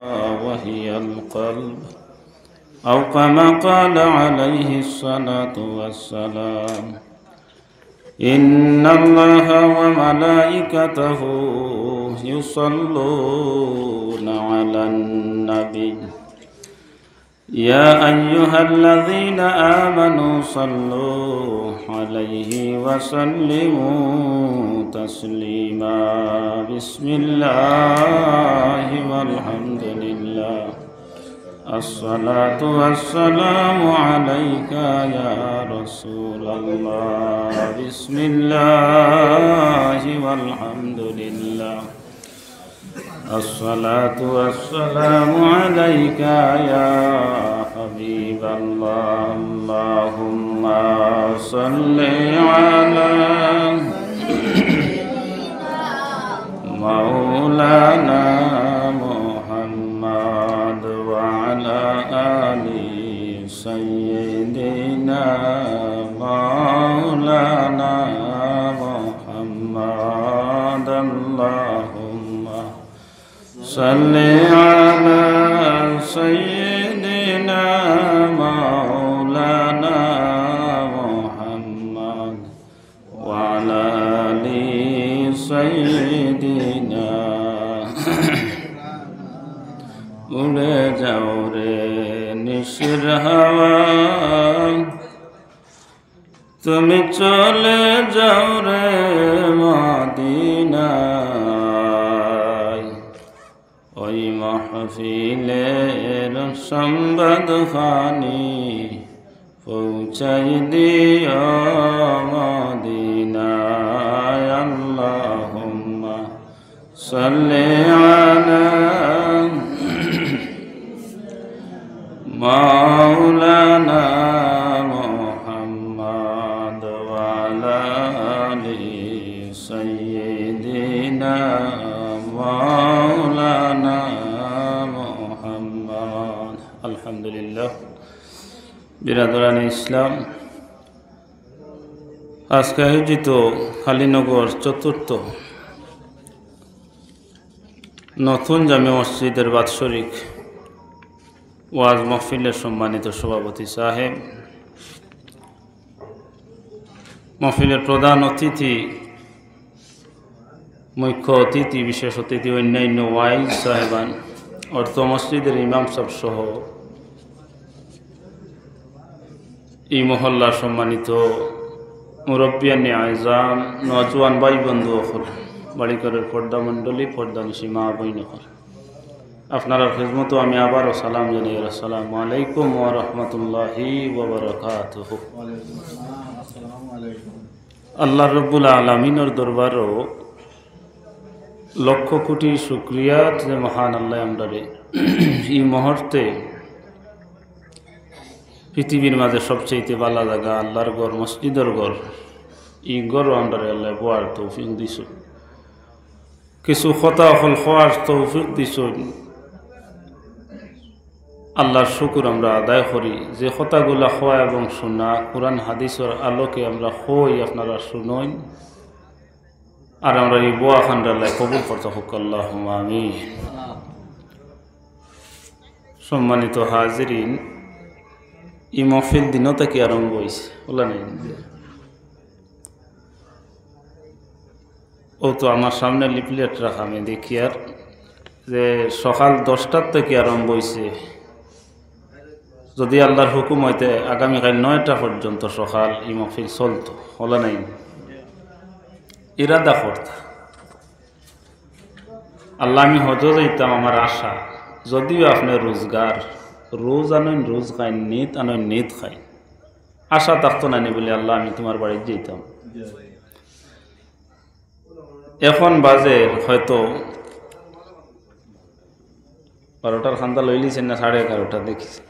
وهي القلب أو كما قال عليه الصلاة والسلام إن الله وملائكته يصلون على النبي يا أيها الذين آمنوا صلوا عليه وسلموا تسليما بسم الله والحمد لله الصلاة والسلام عليك يا رسول الله بسم الله والحمد لله الصلاة والسلام عليك يا حبيب الله اللهم صل على مولانا محمد وعلى آل سيدنا مولانا محمد اللهم صل على سيدنا مولانا محمد وعلى آل سيدنا উড়ে যাও রে নিশির হাওয়া তুমি চলে যাও রে মদিনায় ওই মাহফিলের সংবাদ খানি পৌঁছাই দিও মদিনায় আল্লাহুম্মা সাল্লি আলা মাওলানা মুহাম্মদ ওয়া আলা আলি সাইয়্যিদিনা মাওলানা মুহাম্মদ আলহামদুলিল্লাহ বিরাদরানে ইসলাম আজকে আয়োজিত খালিনগর চতুর্থ নতুন জামে মসজিদের বাৎসরিক ওয়াজ মাহফিলের সম্মানিত সভাপতি সাহেব, মাহফিলের প্রধান অতিথি, মুখ্য অতিথি, বিশেষ অতিথি, অন্যান্য ওয়াইজ সাহেবান, অর্থ মসজিদের ইমাম সাহেব সহ এই মহল্লার সম্মানিত মুরব্বিয়ানে আইজাম, নওজোয়ান ভাই বন্ধু অকল, বাড়িঘরের পর্দা মণ্ডলী, পর্দানিশী মা বইন অকল, আপনার খিদমত আমি আবারও সালাম জানাই। আসসালামু আলাইকুম ওয়া রাহমাতুল্লাহি ওয়া বারাকাতুহু। আল্লাহ রাব্বুল আলামিনের দরবারও লক্ষ কোটি শুকরিয়া যে মহান আল্লাহ আমরারে এই মুহূর্তে পৃথিবীর মাঝে সবচেয়ে ভালো জায়গা আল্লাহর ঘর, মসজিদের ঘর, এই ঘরও আমরারে আল্লাহ বোয়ার তৌফিক দিছ, কিছু কথা হল হওয়ার তৌফিক দিছ। আল্লাহর শুকুর আমরা আদায় করি যে কথাগুলা হওয়া এবং শোনা কোরআন হাদিসের আলোকে আমরা হই, আপনারা শুনই, আর আমরা এই বোয়া খান্ডাল্লাহ কবুল করতে হোক আল্লাহুম্মা আমিন। সম্মানিত হাজিরিন, এই মাহফিল দিনও থেকে আরম্ভ হয়েছে, বলা নেই ও তো আমার সামনে লিফলেট রাখা, আমি দেখি আর যে সকাল 10টার থেকে আরম্ভ হয়েছে, যদি আল্লাহর হুকুম হইতে আগামীকাল 9টা পর্যন্ত সকাল এই মাহফিল চলতো, হলা নাই ইরাদা করতা আল্লাহ আমি হজ যাইতাম, আমার আশা, যদিও আপনি রোজগার রোজ আনইন রোজ খাই, নিত আনইন নিত খাই, আশা থাকতো না নি বলে আল্লাহ আমি তোমার বাড়ি যেতাম। এখন বাজে হয়তো 12টার খান্দা লইলিছেন না 11:30 দেখিছি,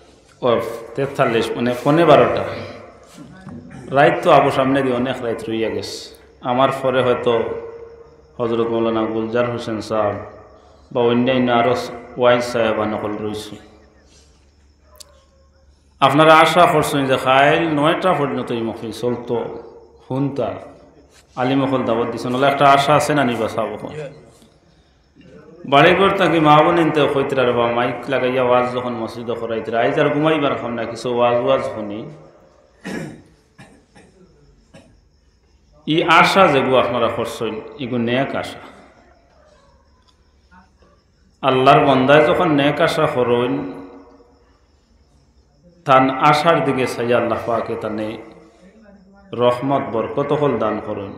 ও 43 মানে 12:15 রাত তো আবু সামনে দিয়ে অনেক রাত রইয়া গেছে। আমার পরে হয়তো হজরত মৌলানা গুলজার হোসেন সাহেব বা অন্যান্য আরও ওয়াইজ সাহেবান নকল রয়েছে। আপনারা আশা করছেন যে খাইল 9টা পর্যন্ত এই মহফিল চলতো, শুনতা আলিমকল দাওয়াত দিছেন, হলে একটা আশা আছে না নিবা সাব বাড়িঘর থাকি মা বোনিনতে কইতরা রে বা মাইক লাগাইয়া ওয়াজ যখন মসজিদে করাইতরা আইজ আর ঘুমাইবার খাম না কিছু ওয়াজ শুনি ই আশা যেগু আপনারা করছেন ইগু নেক আশা আল্লাহর বন্দায় যখন নেক আশা করইন তান আশার দিকে চাই আল্লাহ পাকে তানে রহমত বরকত হল দান করুন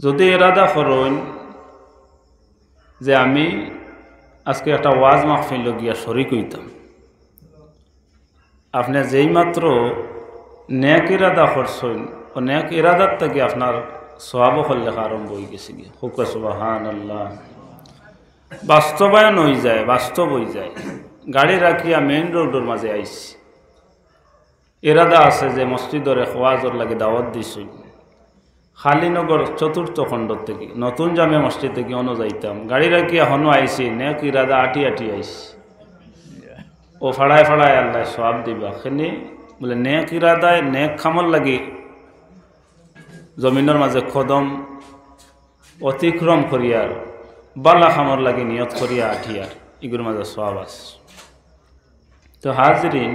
যদি এরাদা করুন যে আমি আজকে একটা ওয়াজ মাহফিল গিয়া শরিক হইতাম আপনি যেই মাত্র নেক ইরাদা করছেন ও নেক ইরাদার থেকে আপনার সওয়াব হল লেখা আরম্ভ হয়ে গেছে গিয়া হুক সুবহানাল্লাহ বাস্তবায়ন হয়ে যায় বাস্তব হয়ে যায় গাড়ি রাখিয়া মেইন রোডের মাঝে আইছি ইরাদা আছে যে মসজিদের ওয়াজর লাগে দাওয়াত দিছি খালিনগর চতুর্থ খণ্ড থেকে নতুন জামে মসজিদ থেকে অন্য যাইতাম গাড়ি রাখিয়া হনো আইছি নেক ইরাদা আটি আইছি ও ফাড়ায় ফাড়ায় আল্লাহ সওয়াব দিবা খেনি বলে নেক ইরাদায় নেক খামর লাগি জমিনের মাঝে কদম অতিক্রম করিয়ার বালা খামর লাগি নিয়ত করিয়া আঠিয়ার এগুলোর মাঝে সওয়াব আছে তো হাজরিন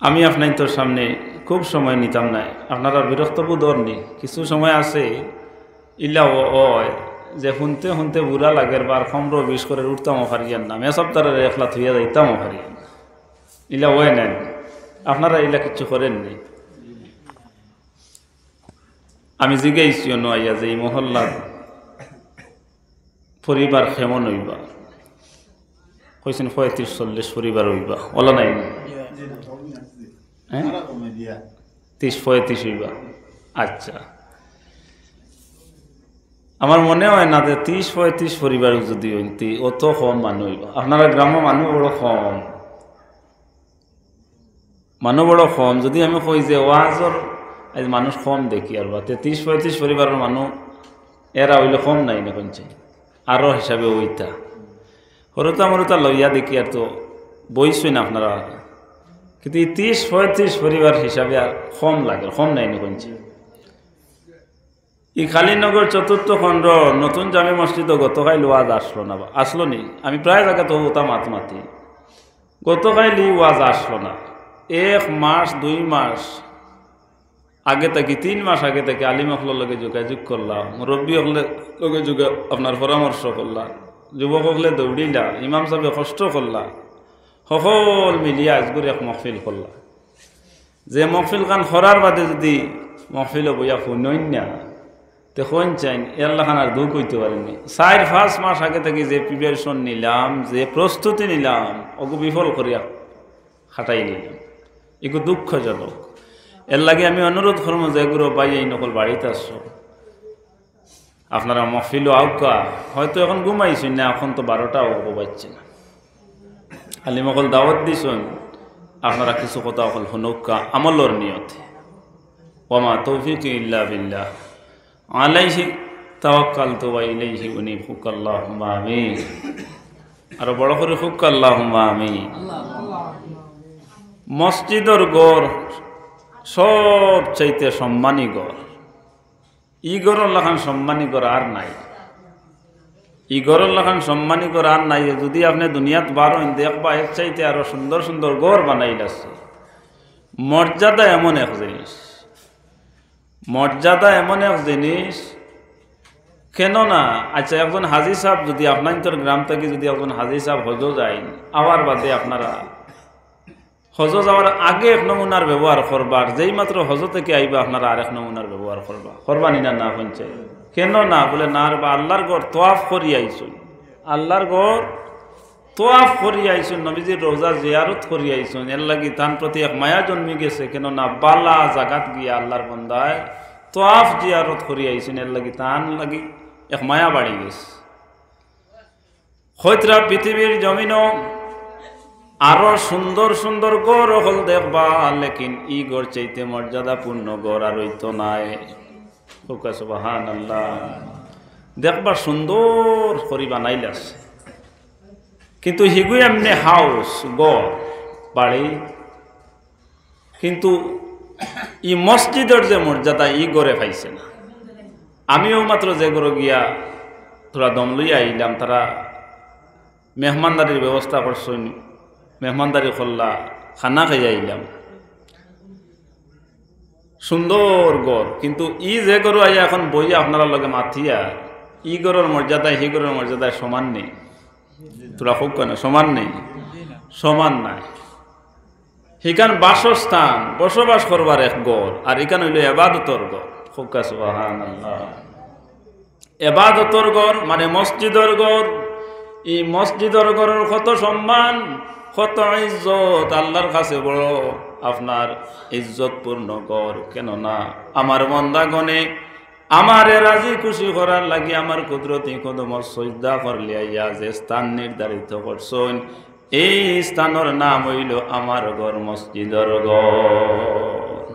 আমি আপনার সামনে খুব সময় নিতাম না আপনারা বিরক্ত বোধর নি কিছু সময় আছে ইল্লা ও যে শুনতে শুনতে বুড়া লাগের বার 15-20 করে উঠতামও পারিয়ান না মেসব তারা একলা থুইয়া যাইতামও পারিয়ান ইলা ওয়ে নেন আপনারা ইলা কিছু করেননি আমি জিজ্ঞাইছি আইয়া যে এই মহল্লার পরিবার কেমন হইবা কইছেন 35-40 পরিবার হইবা ওলা নাই 30-35 হইবা আচ্ছা আমার মনে হয় না যে 30-35 পরিবার যদি হইতে অত কম মানুষ হইবা আপনারা গ্রাম্য মানুষ বড় কম মানুষ বড় কম যদি আমি কই যে ওয়াজর আজ মানুষ কম দেখি আর 30-35 পরিবারের মানুষ এরা হইলে কম নাই না কোনছে আরও হিসাবে ওইটা হরতো আমার ওটা লইয়া দেখি আর তো বইছই না আপনারা কিন্তু এই 30-35 পরিবার হিসাবে আর কম লাগে কম নাই না কোনছে এই খালিনগর চতুর্থ খণ্ড নতুন জামে মসজিদ গতকাল ওয়াজ আসলো না আসলো নি আমি প্রায় জায়গা তো ওটা মাতি গতকাল ওয়াজ আসলো না 1 মাস 2 মাস আগে থেকে 3 মাস আগে থেকে আলিম হকলের লগে যোগাযোগ করলাম মুরব্বী হকলের লগে আপনার পরামর্শ করলাম যুবক হকলে দৌড়িলা ইমাম সাহেব কষ্ট করলা সকল মিলিয়া আজগুর এক মহফিল করলা যে মহফিল খান করার বাদে যদি মহফিল বইয়া শুনইন না তখন চাইন এল্লা খান আর দুঃখ হইতে পারেনি 4-5 মাস আগে থেকে যে প্রিপারেশন নিলাম যে প্রস্তুতি নিলাম ওগু বিফল করিয়া খাটাই নিলাম এগু দুঃখজনক এর লাগে আমি অনুরোধ করবো যে এগুলো বাই এই নকল বাড়িতে আসছো আপনারা মহফিলও আউকা হয়তো এখন ঘুমাইছেন না এখন তো 12টাও বাজছে না খালি মকল দাওয়াত দিছেন আপনারা কিছু কথা অকল হনুকা আমলর নিয়তে ওমা তৌফিক ইল্লা বিল্লাহ আলাইহি তাওয়াক্কালতু ওয়া ইলাইহি উনীব আল্লাহুম্মা আমিন আর বড় করে আল্লাহুম্মা আমিন মসজিদের গড় সব চাইতে সম্মানী গড় ই গড়ের লাখান সম্মানী গড় আর নাই ই গড়ের লাখান সম্মানী গড় আর নাই যদি আপনি দুনিয়াত বারো দেখবা এর চাইতে আরো সুন্দর সুন্দর গড় বানাইল আছে মর্যাদা এমন এক জিনিস মর্যাদা এমন এক জিনিস কেননা আচ্ছা একজন হাজি সাহেব যদি আপনার গ্রাম থেকে যদি একজন হাজি সাহেব হজ যায় আবার বাদে আপনারা হজ যাওয়ার আগে এক নমুনার ব্যবহার করবার যেই মাত্র হজ থেকে আইবা আপনারা আরেক নমুনার ব্যবহার করবা নি না হচ্ছে কেন না বলে না বা আল্লাহর গড় তোয়াফ করি আইসুন আল্লাহর গড় তোয়াফ করি আইসুন নবীজির রোজা জিয়ারত করি আইসুন এর লাগি তার প্রতি এক মায়া জন্মি গেছে কেন না বালা জাগাত গিয়া আল্লাহর বন্দায় তোয়াফ জিয়ারত করি আইসুন এর লাগি তান লাগি এক মায়া বাড়ি গেছে হয়তরা পৃথিবীর জমিনও আরো সুন্দর সুন্দর গড় হল দেখবা লেকিন ই গড় চাইতে মর্যাদাপূর্ণ গড় আর হইতো নাই সুবহানাল্লাহ দেখবা সুন্দর করি বানাইলাস কিন্তু হিগু এমনি হাউস গড় বাড়ি কিন্তু ই মসজিদের যে মর্যাদা ই গড়ে পাইছে না আমিও মাত্র যে গড় গিয়া তোরা দম লইয়া আইলাম, তারা মেহমানদারির ব্যবস্থা করছেন, মেহমানদারি করলা, খানা খাইয়া আইলাম। সুন্দর গড়, কিন্তু ই যে গরু আইয়া এখন বইয়া আপনারা লগে মাথিয়া, ই গরুর মর্যাদায় হি গরুর মর্যাদায় সমান নেই। তোরা খুব কেন সমান নেই? সমান নাই। সেখান বাসস্থান, বসবাস করবার এক গড়, আর এখান হইল এবাদতর গড়। খুব সুবহানাল্লাহ। এবাদতর গড় মানে মসজিদর গড়। এই মসজিদর গড়ের কত সম্মান, কত ইজ্জত আল্লাহর কাছে বড় আপনার ইজ্জতপূর্ণ গড়। কেননা আমার বন্দাগণে আমারে রাজি খুশি করার লাগি আমার কুদরতি কদম সজদা করলে আইয়া যে স্থান নির্ধারিত করছেন, এই স্থানের নাম হইল আমার ঘর, মসজিদর ঘর।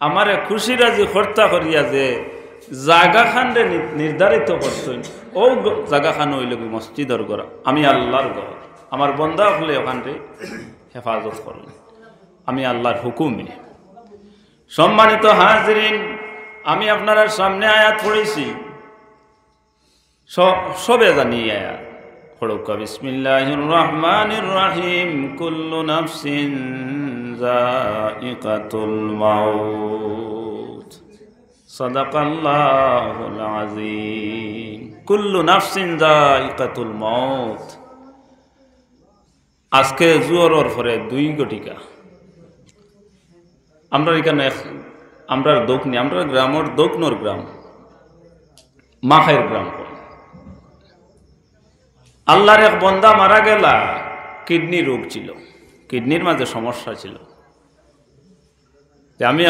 আমারে খুশি রাজি কর্তা করিয়া যে জাগা খানরে নির্ধারিত করছেন, ও জাগা খান হইল কি মসজিদর ঘর, আমি আল্লাহর ঘর। আমার বন্দা হলে ওখানরে হেফাজত করেন, আমি আল্লাহর হুকুমে। সম্মানিত হাজরিন, আমি আপনার সামনে আয়াত পড়েছি, সবে জানি আয়াত পড়ুক। বিসমিল্লাহির রহমানির রহিম। কুল্লু নাফসিন যায়িকাতুল মাউত। সাদাকাল্লাহুল আযীম। কুল্লু নাফসিন যায়িকাতুল মাউত। আজকে জোহরের পরে 2 ঘটিকা আমরা এখানে, আমরা দক্ষিণ, আমরা গ্রামের দক্ষিণর গ্রাম, মাখাইর গ্রাম। আল্লাহর এক বন্দা মারা গেলা, কিডনি রোগ ছিল, কিডনির মাঝে সমস্যা ছিল। আমি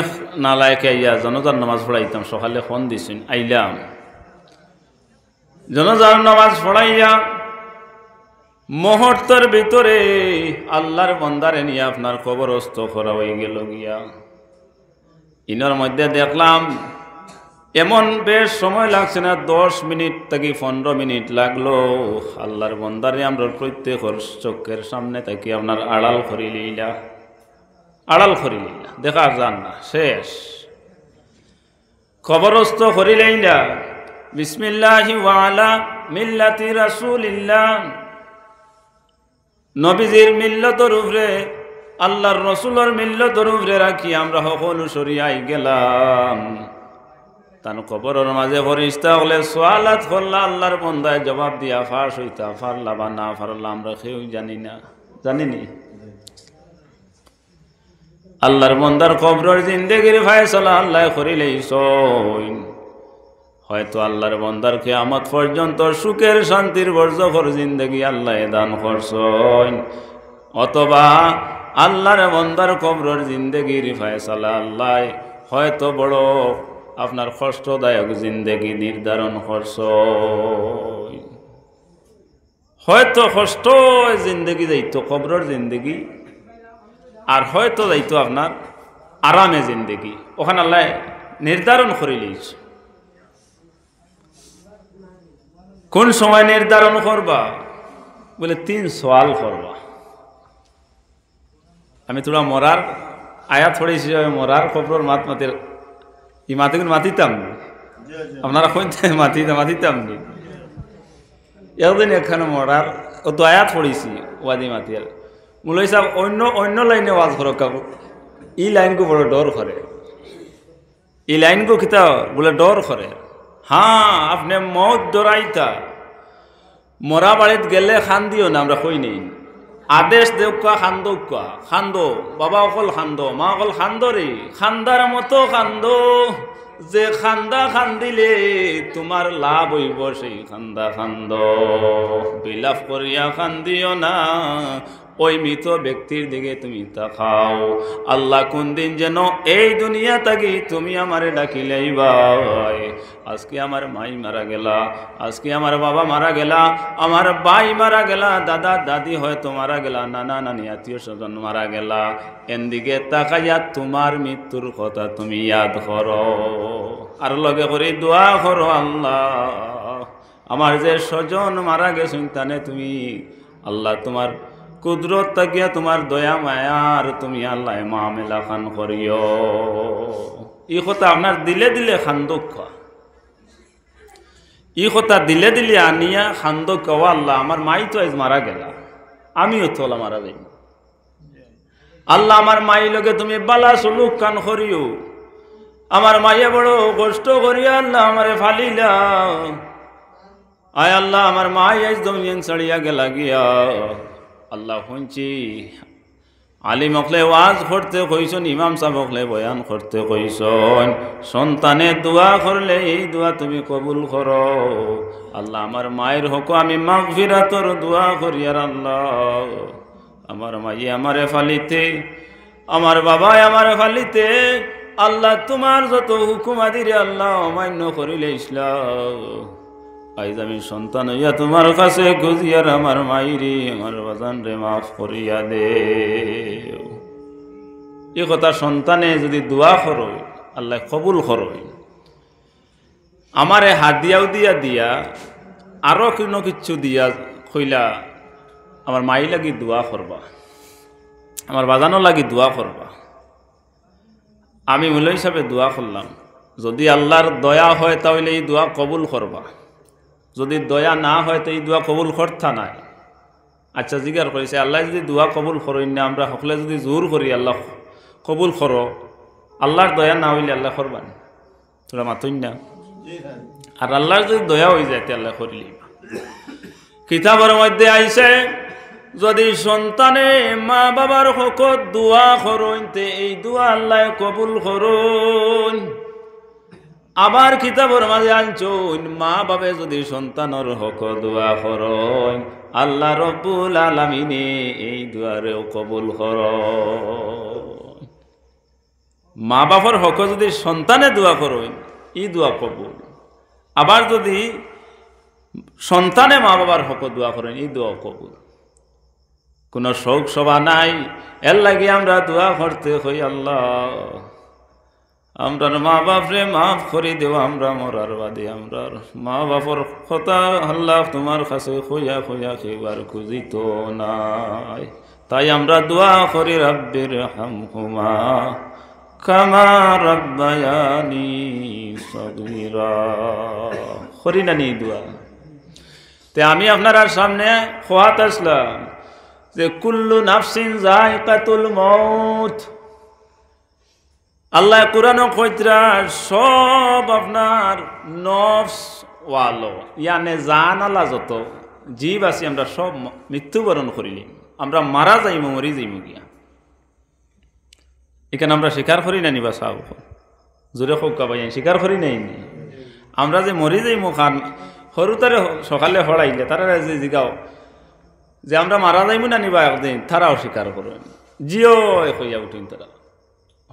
নালায়কে আইয়া জনজার নামাজ পড়াইতাম, সকালে ফোন দিছেন, আইলাম জনজার নামাজ পড়াইয়া মুহূর্তের ভিতরে আল্লাহর বন্দারে নিয়ে আপনার কবরস্থ করা হয়ে গেল গিয়া। ইনার মধ্যে দেখলাম এমন বেশ সময় লাগছে না, 10 মিনিট থেকে 15 মিনিট লাগলো। আল্লাহর বন্দারে আমরা প্রত্যেকের চোখের সামনে থেকে আপনার আড়াল করি লইলা, আড়াল করি লইলা, দেখা যান না, শেষ কবরস্থ করি লইলা। বিসমিল্লাহি ওয়া আলা মিল্লাতি রাসূলিল্লাহ। নবীজির মিল্লতর উপরে, আল্লাহর রসুলের মিল্লতর উপরে রাখি আমরা সকল সরিয়াই গেলাম। তান কবরের মাঝে ফরিস্তা হলে সোয়ালাত করলা, আল্লাহর বন্দায় জবাব দিয়া ফাঁস হইতা, ফারলা বা না ফারলা আমরা কেউ জানি না, জানিনি। আল্লাহর বন্দার কবরের জিন্দেগির ফায়সালা আল্লাহ করিলেই সইন। হয়তো আল্লাহর বন্দার কিয়ামত পর্যন্ত সুখের শান্তির বর্জখর জিন্দেগি আল্লাহ দান করছেন, অথবা আল্লাহর বন্দার কবরের জিন্দেগির ফায়সালা আল্লাহ হয়তো বড় আপনার কষ্টদায়ক জিন্দেগি নির্ধারণ করছেন। হয়তো কষ্ট জিন্দেগি যাইতো কবরের জিন্দেগি, আর হয়তো যাইতো আপনার আরামে জিন্দেগি, ওখানে আল্লাহ নির্ধারণ করে লইছে। কোন সময় নির্ধারণ করবা বলে 3 সওয়াল করবা। আমি তোরা মরার আয়াত পড়েছি, মরার খবর মাত মাতের ই মাতিগুন মাতিতাম, আপনারা কইতে মাতিতাম নি। একদিন এখানে মরার ও তো আয়াত পড়েছি ওয়াদি মাতিয়ার মুলাই সাহেব অন্য লাইনে ওয়াজ করো কাকু, ই লাইনকে বড় ডর করে, এই লাইনকে কিতা বলে ডর করে। হ্যাঁ, আপনি মত ডরাইতা, মরা বাড়িত গেলে খান দিও না, আমরা কই নেই। আদেশ দেউকা খান্দৌকা, খান্দো বাবা অকল খান্দো, মা অকল খান্দো রে, খান্দার মতো খান্দো, যে খান্দা খান্দিলে তোমার লাভ হইব সেই খান্দা খান্দ। বিলাপ করিয়া খান্দিও না, ওই মৃত ব্যক্তির দিকে তুমি তাকাও। আল্লাহ কোন দিন যেন এই দুনিয়া থাকি তুমি আমারে ডাকিলেই ভাই, আজকে আমার মাই মারা গেলা, আজকে আমার বাবা মারা গেলা, আমার ভাই মারা গেলা, দাদা দাদি হয়তো মারা গেলা, নানা নানি আত্মীয় স্বজন মারা গেলা, এদিকে তাকাইয়া তোমার মৃত্যুর কথা তুমি ইয়াদ করো, আর লগে করে দোয়া করো, আল্লাহ আমার যে স্বজন মারা গেছেন তানে তুমি আল্লাহ তোমার কুদরত তাকিয়া তোমার দয়া মায়ার তুমি আল্লাহ মামেলা খান করিও। এই কথা আপনার দিলে দিলে খান দুঃখ। ই কথা দিলে দিলে আনিয়া খান্দ কওয়া আল্লাহ আমার মাই তো আজ মারা গেলা, আমিও তো মারা যাই। আল্লাহ আমার মাই লগে তুমি বালা সুলুক কান করিও, আমার মাইয়ে বড় কষ্ট করিয়া আল্লাহ আমারে ফালিলা। আয় আল্লাহ আমার মাই আজ দমিয়ান ছাড়িয়া গেলা গিয়া। আল্লাহ শুনছি আলিম হকলে ওয়াজ করতে কইসন, ইমাম সাহেব হকলে বয়ান করতে কইসন, সন্তানে দোয়া করলে এই দোয়া তুমি কবুল করো। আল্লাহ আমার মায়ের হক আমি মাগফিরাতর দোয়া করি। আর আল্লাহ আমার মাইয়ে আমারে ফালিতে, আমার বাবাই আমারে ফালিতে, আল্লাহ তোমার যত হুকুম আদিরে আল্লাহ অমান্য করিলে ইসলাম। আইজ আমি সন্তান হইয়া তোমার কাছে খুঁজিয়ার আমার মাইরি আমার বাজান রে মাফ করিয়া দে। এই কথা সন্তানে যদি দোয়া করো আল্লাহ কবুল করো। আমারে হাদিয়াও দিয়া দিয়া আরো কোনো কিছু দিয়া কইলা আমার মাই লাগি দোয়া করবা, আমার বাজানো লাগি দোয়া করবা। আমি মূল হিসাবে দোয়া করলাম, যদি আল্লাহর দয়া হয় তাহলে এই দোয়া কবুল করবা, যদি দয়া না হয় তো এই দোয়া কবুল করতা নাই। আচ্ছা জিজ্ঞাসা করেছে আল্লাহ যদি দোয়া কবুল করেন না, আমরা সকলে যদি জোর করি আল্লাহ কবুল করো, আল্লাহর দয়া না হইলে আল্লাহ করবান? তোরা মাতই না। আর আল্লাহর যদি দয়া হয়ে যায় আল্লাহ করিলি। কিতাবের মধ্যে আইছে যদি সন্তানে মা বাবার হকত দোয়া করুন তে এই দোয়া আল্লাহ কবুল করুন। আবার কিতাবের মাঝে আনছুন মা বাবা যদি সন্তানের হক দোয়া করুন আল্লাহ রব্বুল আলামিনে এই দোয়ারেও কবুল করুন। মা বাবার হক যদি সন্তানে দোয়া করুন এই দোয়া কবুল। আবার যদি সন্তানে মা বাবার হক দোয়া করেন এই দোয়া কবুল। কোনো শোক সভা নাই, এর লাগে আমরা দোয়া করতে হই আল্লাহ আমরার মা বাপরে মাফ করে দেও, আমরা মরার বাদে আমরার মা বাপর কথা আল্লাহ তোমার কাছে খোঁজা খোঁজা খেবার খুঁজিত নাই। তাই আমরা দোয়া করি রাব্বির হামহুমা কামা রাব্বায়ানি সগীরা। করি না নি দোয়া? তে আমি আপনার সামনে খোয়াত আসলাম যে কুল্লু নাফসিন যায়কাতুল মউত। আল্লাহ কুরআন কইতরা সব আপনার নফস ওয়ালো ইয়ানে জান আল্লাহ যত জীব আছি আমরা সব মৃত্যুবরণ করিলি, আমরা মারা যাইমু মরি যাইমু গিয়া। এখানে আমরা স্বীকার করি না নিবা সাহ জোরে খোকা ভাই স্বীকার করি নাই নি আমরা যে মরি যাইমু খান সরু তারে সকালে হড়াইলে তারা যে জিগাও যে আমরা মারা যাইমু না নিবা একদিন, তারাও স্বীকার করেন জিও কইয়া উঠিন তারা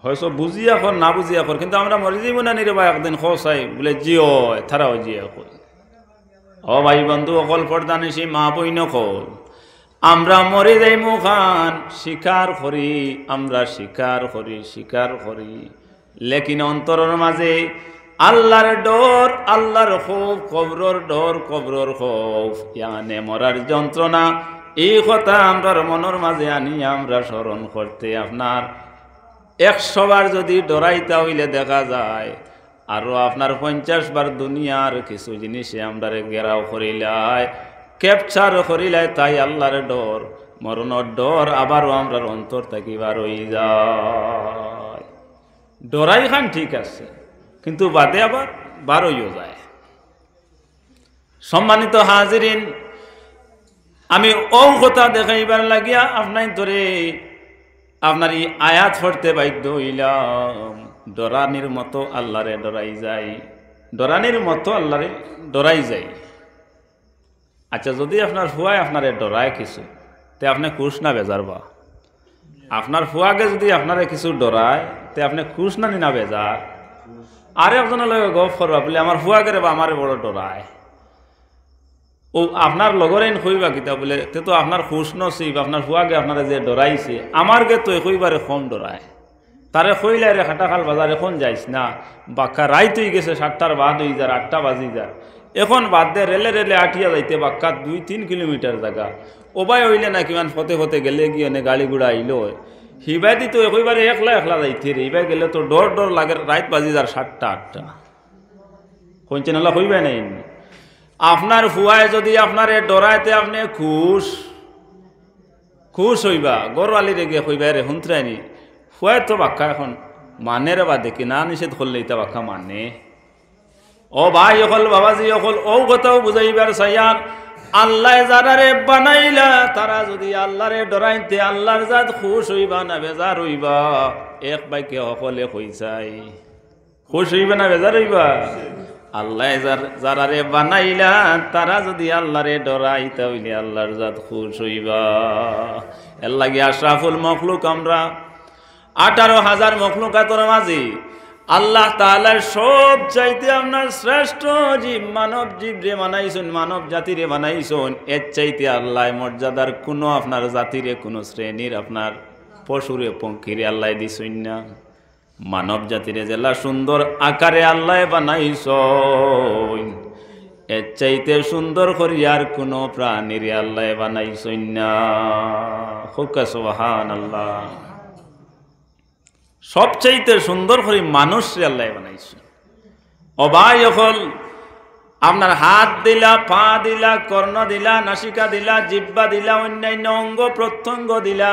হয়তো বুঝিয়া কর না বুঝিয়া কর, কিন্তু আমরা মরি যাইমু না নিরে বা একদিন খসাই বলে জিও তারাও জিয়া কই। ও ভাই বন্ধু অকল পর্দানে সেই মা বইন কল আমরা মরে যাইমু খান স্বীকার করি, আমরা স্বীকার করি লেকিন অন্তরের মাঝে আল্লাহর ডর আল্লাহর খৌফ, কবরর ডর কবরর খৌফ, ইয়ানে মরার যন্ত্রণা এই কথা আমরার মনের মাঝে আনি আমরা স্মরণ করতে আপনার 100 বার যদি ডরাইতা হইলে দেখা যায় আরো আপনার 50 বার দুনিয়ার কিছু জিনিসে আমরা গেরাও করিলাই ক্যাপচার করিলাই। তাই আল্লাহর ডর মরণর ডর আবারও আমরার অন্তর থাকিবার হয়ে যায়। ডরাই খান ঠিক আছে, কিন্তু বাদে আবার বারইও যায়। সম্মানিত হাজিরিন, আমি ও কথা দেখাইবার লাগিয়া আপনার ধরে আপনার এই আয়াত পড়তে বাধ্য হইলাম। ডরানির মতো আল্লাহরে ডরাই যায়, ডরানির মতো আল্লাহরে ডরাই যায়। আচ্ছা যদি আপনার ফুয়ায় আপনারে ডরায় কিছু তে আপনি খুশ না বেজারবা? আপনার ফুয়াকে যদি আপনারে কিছু ডরায় তে আপনি খুশ না নি না বেজার? আর একজনের লগে গপ করবা বলে আমার ফুয়াকে বা আমারে বড় ডরায়, ও আপনার লগরেন কইবা কিতা বলে তে তো আপনার খুশ নসিব আপনার ফুয়াকে আপনারা যে ডরাইছে, আমারকে তো কইবারে কম ডরায়। তারে কইলে রে খাটাখাল বাজার এখন যাইস না, বাক্কা রাইত হয়ে গেছে 7টার বাদ হয়ে যার 8টা বাজি যার, এখন বাদ দে রেলে রেলে আটিয়া যাইতে বাক্কা 2-3 কিলোমিটার জায়গা ওবাই হইলে না কিমান ফতে ফতে গেলে গিয়ে অনেক গাড়ি গুড়া আইলো হিবাই দিত কইবারে একলা একলা যাইতে রে, হিবাই গেলে তো ডর লাগে রাইত বাজি যার 7টা 8টা কইছে নালা কইবাই নাই। আপনার ফুয়ায় যদি আপনারে ডরাইতে আপনি খুশ হইবা গরওয়ালি রেগে হইবা রে হুঁতরাইনি ফুয়ায় তো বাক্কা এখন মানে রে বা দেখি না নিষেধ করলে এটা বাক্কা মানে ও ভাই অকল বাবাজি অকল ও কথাও বুঝাইবার চাইয়ার আল্লাহ যারারে বানাইলা তারা যদি আল্লাহরে ডরাইতে আল্লাহর জাত খুশ হইবা না বেজার হইবা এক বাইকে সকলে কইসাই খুশ হইবা না বেজার হইবা আল্লাহ যারারে বানাইলা তারা যদি আল্লাহরে ডরাইতে হইলে আল্লাহর জাত খুশ হইবা এর লাগে আশরাফুল মখলুক আমরা 18,000 মখলুকাতের মাঝে আল্লাহ তাআলার সব চাইতে আপনার শ্রেষ্ঠ জীব মানব জীব রে বানাইছেন মানব জাতিরে বানাইছেন এর চাইতে আল্লাহ মর্যাদার কোনো আপনার জাতিরে কোনো শ্রেণীর আপনার পশুরে পঙ্খিরে আল্লাহ দিছেন না মানব জাতিরে জেলা সুন্দর আকারে আল্লাহ বানাইছেন এর চাইতে সুন্দর করিয়ার কোনো প্রাণীরে আল্লাহ বানাইছেন না হুকা সুবহানাল্লাহ সবচাইতে সুন্দর করে মানুষরে আল্লাহ বানাইছে অবাই হল আপনার হাত দিলা পা দিলা কর্ণ দিলা নাসিকা দিলা জিহ্বা দিলা অন্যান্য অঙ্গ প্রত্যঙ্গ দিলা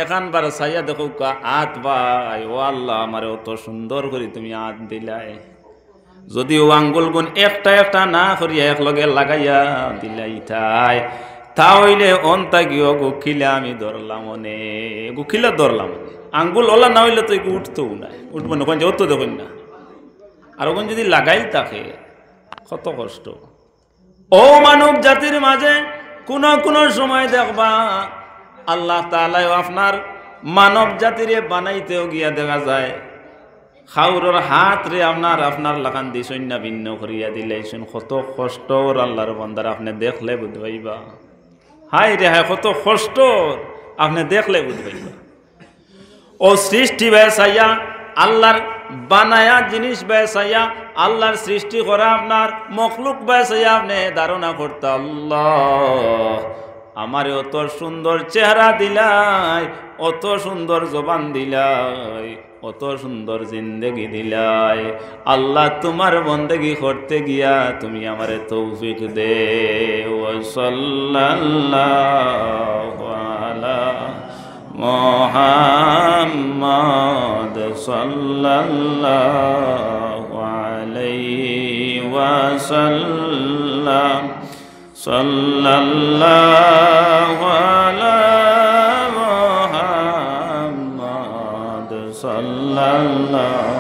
এখানবার চাইয়া দেখো হাত ভাই ও আল্লাহ আমার অত সুন্দর করে তুমি হাত দিলাই যদি ও আঙ্গুল গুণ একটা একটা না করিয়া একলগে লাগাইয়া দিলাই তাহলে অন্তা গিয়ে গুখিলা আমি ধরলাম অনে গুখিলা ধরলাম আঙ্গুল ওলা না হইলে তো উঠতেও না উঠবো না ওখানে যত দেখুন না আর ওখানে যদি লাগাই থাকে কত কষ্ট ও মানব জাতির মাঝে কোন সময় দেখবা আল্লাহ তাআলা আপনার মানব জাতিরে বানাইতেও গিয়া দেখা যায় খাউরের হাত রে আপনার লাগান দিছেন না ভিন্ন করিয়া দিলাইছেন কত কষ্ট আল্লাহর বান্দার আপনি দেখলে বুঝবাইবা হাই রে হায় কত কষ্ট আপনি দেখলে বুঝবাইবা ও সৃষ্টি বেসাইয়া আল্লাহর বানায়া জিনিস বেসাইয়া আল্লাহর সৃষ্টি করা আপনার মখলুক বেসাইয়া আপনি ধারণা করতে আল্লাহ আমারে অত সুন্দর চেহারা দিলাই অত সুন্দর জবান দিলাই অত সুন্দর জিন্দেগি দিলাই আল্লাহ তোমার বন্দেগি করতে গিয়া তুমি আমারে তৌফিক দে ও সাল্লাল্লাহু আলা মুহাম্মদ সাল্লাল্লাহু আলাইহি ওয়াসাল্লাম সাল্লাল্লাহু আলা মুহাম্মদ সাল্লাল্লাহু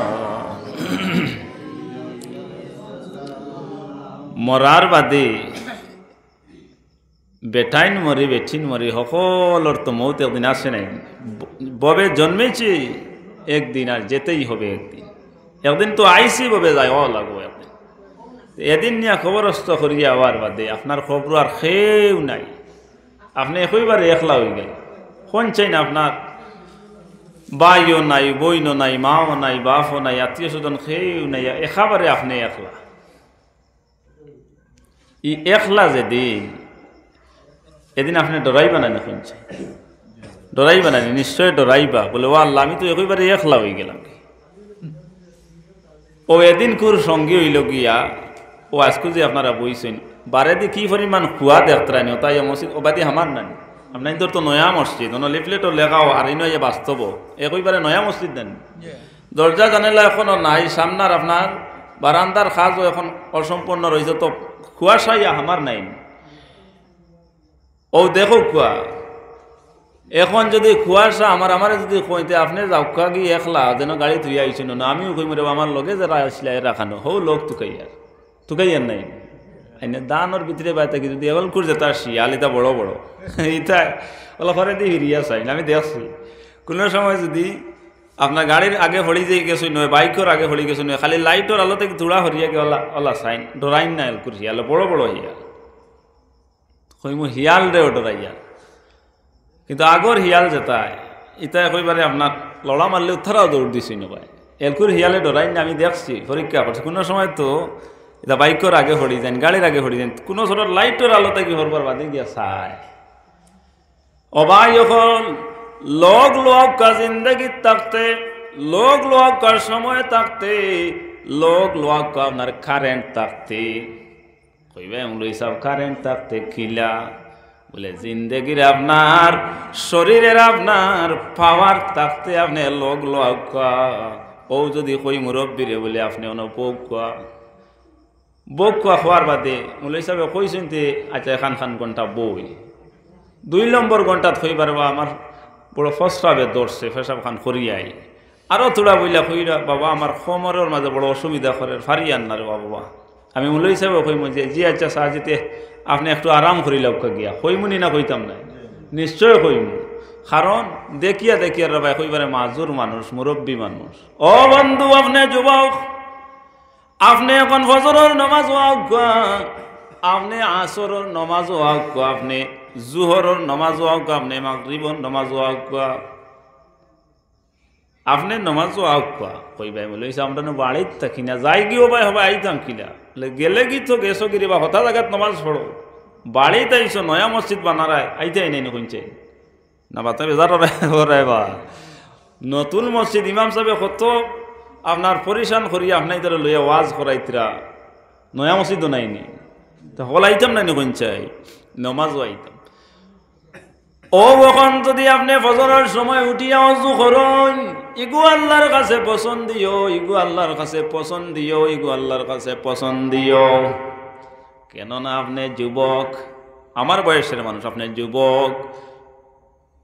মরার বাদে বেটাইন মরি বেঠিন মরি সকলের তো মৌত একদিন আসে নাই ববে জন্মেছি একদিন আর যেতেই হবে একদিন তো আইসি ববে যায় ও লাগবো একদিন এদিন নিয়ে খবরস্থ করিয়া আবার বাদে আপনার খবর আর খেয়েও নাই আপনি একইবারে একলা হয়ে গেল কোন চাই না আপনার ভাইও নাই বইনও নাই মাও নাই বাপও নাই আত্মীয় স্বজন খেয়েও নাই একেবারে আপনি একলা ই একলা যেদিন এদিন আপনি ডরাইবা না শুনছে ডরাইবা না নিশ্চয় ডরাইবা বলে ও আল্লাহ আমি তো একইবারে একলা হয়ে গেলাম ও এদিন কুর সঙ্গী হইল গিয়া ও আজকে যে আপনারা বইছেন বারে দি কি পরিমাণ খুয়া দেখতরানি তাই মসজিদ ও বাদি আমার নানি আপনার তোর তো নয়া মসজিদ অন্য লিফলেটও লেখাও আর ইনো এ বাস্তব একইবারে নয়া মসজিদ দেন দরজা জানালা এখনো নাই সামনার আপনার বারান্দার খাজও এখন অসম্পূর্ণ রয়েছে তো খুয়াশাইয়া আমার নাই ও দেখো খুয়া এখন যদি খুয়াশা আমার যদি কইতে আপনি যাওকা গিয়ে একলা যেন গাড়ি ধুই আইছেন না আমিও কই মরে আমার লগে যারা আসলে রাখানো হো লোক তুকাইয়ার নাই এনে দানোর ভিতরে বাইতে কি যদি এগল করছে তার শিয়াল এটা বড় বড় ইটা ওলা ঘরে দিয়ে হিরিয়া চাই আমি দেখছি কোনো সময় যদি আপনার গাড়ির আগে হড়ি যে গেছো নয় বাইকের আগে হড়ি গেছো নয় খালি লাইটর আলোতে ধুড়া হরিয়া গে ওলা সাইন ডরাইন না এলকুর হিয়াল বড় বড় হিয়াল কইমু হিয়াল রে ডরাইয়া কিন্তু আগর হিয়াল যেতায় ইটা কইবারে আপনার লড়া মারলে উত্থারাও দৌড় দিছি নবাই এলকুর হিয়ালে ডরাইন না আমি দেখছি পরীক্ষা করছি কোনো সময় তো এটা বাইকের আগে হড়ি যান গাড়ির আগে হড়ি যান কোনো ছোট লাইটের আলোতে কি হরবার বাদে গিয়া চায় অবাই এখন লোক কা জিন্দগি থাকতে লোক কার সময় থাকতে লোক কা আপনার কারেন্ট থাকতে কইবে মৌলভী সাহেব কারেন্ট থাকতে খিলা বলে জিন্দেগির আপনার শরীরের আপনার পাওয়ার থাকতে আপনি লগ লগা ও যদি কই মুরব্বীরে বলে আপনি অনুভব কোয়া বক কোয়া খোয়ার বাদে মৌলভী সাহেব কইছেন তে আচ্ছা খান ঘন্টা বই 2 নম্বর ঘন্টা থই পারবা আমার বড় ফসরাবে দৌড়ছে ফেসাব খান করিয়াই আরও তোরা বইলা কইরা বাবা আমার কোমরের মাঝে বড় অসুবিধা করে ফারিয়ান না রে বাবা আমি মৌলভী সাহেব কইম যে জি আচ্ছা সাহায্যতে আপনি একটু আরাম করি লক্ষ্য গিয়া কইমুনি না কইতাম না নিশ্চয় কইমু কারণ দেখিয়া দেখিয়া রবাই কইবারে মাজুর মানুষ মুরব্বী মানুষ ও বন্ধু আপনি যুবক আপনি এখন ফজরের নামাজ ওয়াক্কা আপনি আসরের নামাজ ওয়াক্কা আপনি জুহরের নামাজ ওয়াক্কা আপনি মাগরিবের নামাজ ওয়াক্কা আপনি নামাজ ওয়াক্কা কইবাই বলেছে আমরা বাড়িতে থাকি না যাই গিয়েও ভাই হবে আইতাম কিনা গেলে কি তো গেছো গিরি বা হতা জায়গাত নামাজ পড়ো বাড়িতে আইসো নয়া মসজিদ বানারায় আইতাই নাই কইছে না বাতা বেজার রে বা নতুন মসজিদ ইমাম সাহেব কত আপনার পরিশান করি আপনার তারা লইয়া ওয়াজ করাইতরা নয়া মসজিদও নাইনি তো হল আইতাম নাইনি কইছাই নমাজও আইতাম ও ওখান যদি আপনি ফজরের সময় উঠিয়া অজু করুন ইগু আল্লাহর কাছে পছন্দিও ইগু আল্লাহর কাছে পছন্দিও ইগু আল্লাহর কাছে পছন্দিও কেননা আপনি যুবক আমার বয়সের মানুষ আপনি যুবক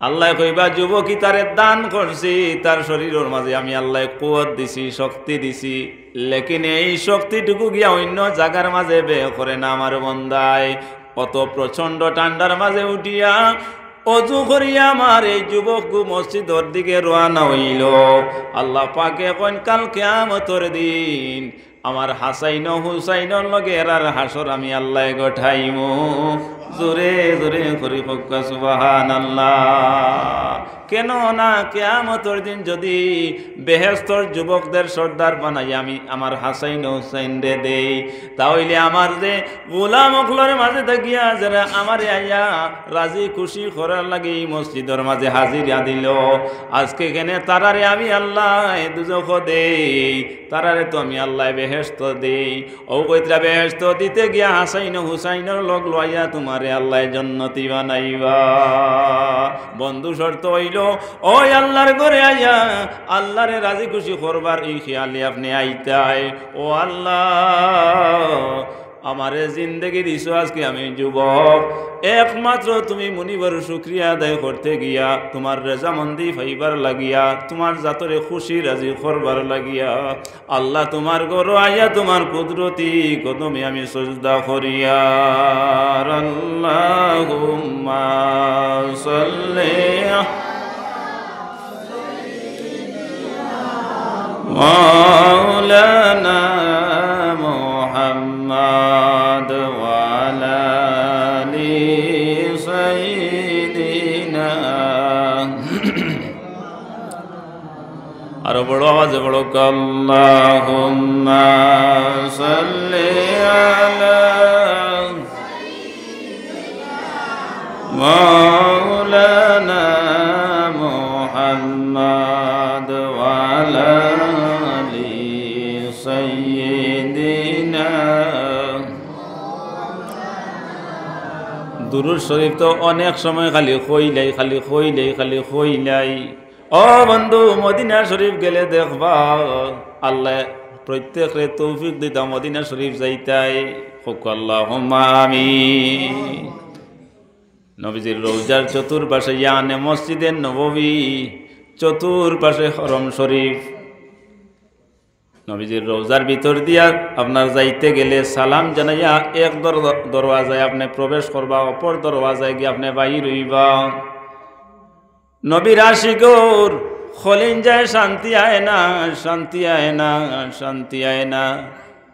আল্লাহ কইবা যুবকই তারে দান করছি তার শরীরের মাঝে আমি আল্লাহ কুয়াত দিছি শক্তি দিছি লেকিন এই শক্তিটুকু গিয়া অন্য জায়গার মাঝে বে করে না আমার বন্দায় অত প্রচন্ড ঠান্ডার মাঝে উঠিয়া অজু করিয়া আমার এই যুবক মসজিদের দিকে রওনা হইল আল্লাহ পাকে কইন কাল কিয়ামতের দিন আমার হাসাইন হুসাইনের লগে এরার হাসর আমি আল্লাহ গঠাইমু জোরে জোরে করি ফক্কা সুবহানাল্লাহ কেন না কিয়ামতের দিন যদি বেহেশতর যুবকদের সর্দার বানাই আমি আমার হাসাইন হুসাইন রে দেই তাহলে আমার যে গোলাম অখলর মাঝে থাকিয়া যারা আমার আইয়া রাজি খুশি করার লাগে এই মসজিদের মাঝে হাজিরা দিল আজকে কেনে তারারে আমি আল্লাহ দুজখ দেই তারারে তো আমি আল্লাহ বেহেশত দেই ও কইতরা বেহেশত দিতে গিয়া হাসাইন হুসাইনের লগ লইয়া তোমারে আল্লাহ জান্নাতি বানাইবা বন্ধু শর্ত হইল ওই আল্লাহর ঘরে আইয়া আল্লাহরে রাজি খুশি করবার এই খেয়ালে আপনি আইতাই ও আল্লাহ আমারে জিন্দেগি দিছো আজকে আমি যুবক একমাত্র তুমি মুনিবর শুকরিয়া আদায় করতে গিয়া তোমার রেজামন্দি ফাইবার লাগিয়া তোমার জাতরে খুশি রাজি করবার লাগিয়া আল্লাহ তোমার ঘর আইয়া তোমার কুদরতি কদমে আমি সজদা করিয়া আল্লাহুম্মা সাল্লি মাওলানা মুহাম্মদ ওয়া আলা আলি সাইয়্যিদিনা আর বড় আওয়াজে বড় আল্লাহুম্মা সাল্লি আলা মাওলানা মুহাম্মদ ওয়া আলা দুরুদ শরীফ তো অনেক সময় খালি খইলাই ও বন্ধু মদিনা শরীফ গেলে দেখবা আল্লাহ প্রত্যেকরে তৌফিক দিতা মদিনা শরীফ যাইতাই হোক আল্লাহুম্মা আমিন নবীজির রওজার চতুর্পাশে ইয়ানে মসজিদে নববী চতুর্পাশে হরম শরীফ নবীজির রওজার ভিতর দিয়া আপনার যাইতে গেলে সালাম জানাইয়া এক দরওয়াজায় আপনি প্রবেশ করবা অপর দরওয়াজায় গিয়ে আপনি বাইর হইবা নবীর আশিকর খলিন যায় শান্তি আয় না শান্তি আয় না শান্তি আয় না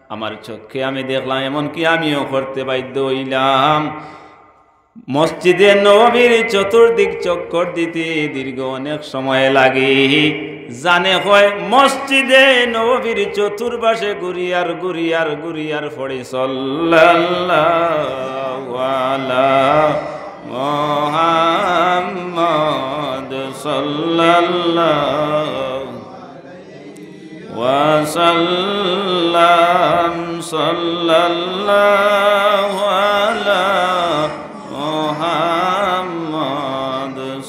আমার চোখে আমি দেখলাম এমনকি আমিও করতে বাধ্য হইলাম মসজিদে নববীর চতুর্দিক চক্কর দিতে দীর্ঘ অনেক সময় লাগে জানে হয় মসজিদে নববীর চতুর্পাশে গুরিয়ার ফড়ি সাল্লাল্লাহু আলা মুহাম্মদ সাল্লাল্লাহু ওয়া সাল্লাম সাল্লাল্লাহু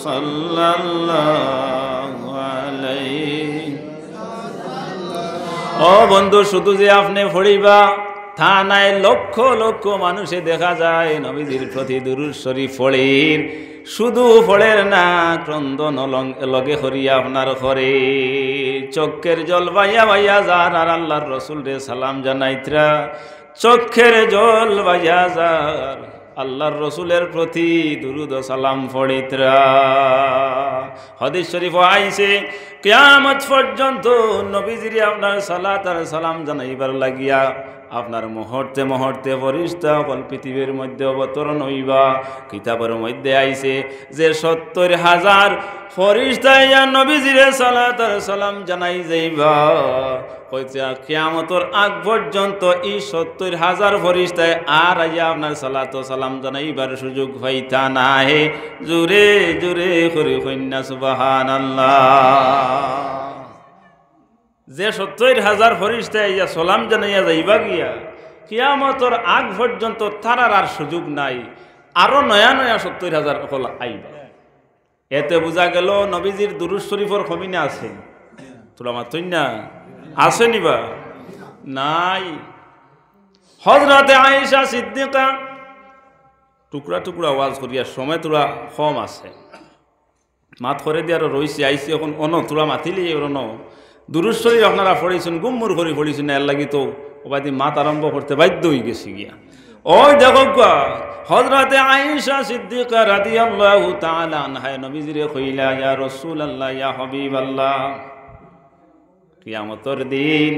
সাল্লাল্লাহু আলাইহি। ও বন্ধু, শুধু যে আপনি পড়িবা তা নাই, লক্ষ লক্ষ মানুষে দেখা যায় নবীজির প্রতি দুরূদ শরীফ পড়েন, শুধু পড়ের না, ক্রন্দন লগে করিয়া আপনার ঘরে চক্ষের জল বাইয়া বাইয়া যার, আর আল্লাহর রসুল রে সালাম জানাইত্রা, চক্ষের জল বাইয়া যার, আল্লাহর রসুলের প্রতি দুরূদ ও সালাম পড়িত্রা। হাদিস শরীফ আইছে কিয়ামত পর্যন্ত নবীজির আপনার সালাত আর সালাম জানাইবার লাগিয়া আপনার মুহূর্তে মুহূর্তে ফেরেশতা সকল পৃথিবীর মধ্যে অবতরণ হইবা। কিতাবের মধ্যে আইছে যে ৭০,০০০ ফেরেশতা ইয়া নবীজিরে সালাত আর সালাম জানাই যাইবা। কইছে কিয়ামতের আগ পর্যন্ত এই ৭০,০০০ ফেরেশতায় আর আইয়া আপনার সালাত ও সালাম জানাইবার সুযোগ পাইতা নাই। জোরে জোরে করে কইনা সুবহানাল্লাহ। যে ৭০,০০০ ফেরেশতা ইয়া সালাম জানাইয়া যাইবা গিয়া কিয়ামতের আগ পর্যন্ত তারার আর সুযোগ নাই, আরো নয়া নয়া ৭০,০০০ হল আইবা। এতে বোঝা গেল নবীজির দুরূদ শরীফের কমিনে আছে, তোরা মাতই না আছে নিবা নাই। হযরতে আয়েশা সিদ্দিকা টুকরা টুকরা আওয়াজ করিয়া সময় তোরা কম আছে, মাত করে দিয়ে আরো রইছে আইসি এখন অন তোরা মাতিলি অন দুরূদ শরীফ আপনারা পড়েছেন, গুম্মুর করে পড়েছেন, এর লাগি তো ওবাদি মাত আরম্ভ করতে বাধ্য হয়ে গেছি গিয়া। ওই দেখো হযরতে আয়েশা সিদ্দিকা রাদিয়াল্লাহু তাআলা আনহা নবীজিরে কইলা, ইয়া রাসূলুল্লাহ, ইয়া হাবিবাল্লাহ, কিয়ামতের দিন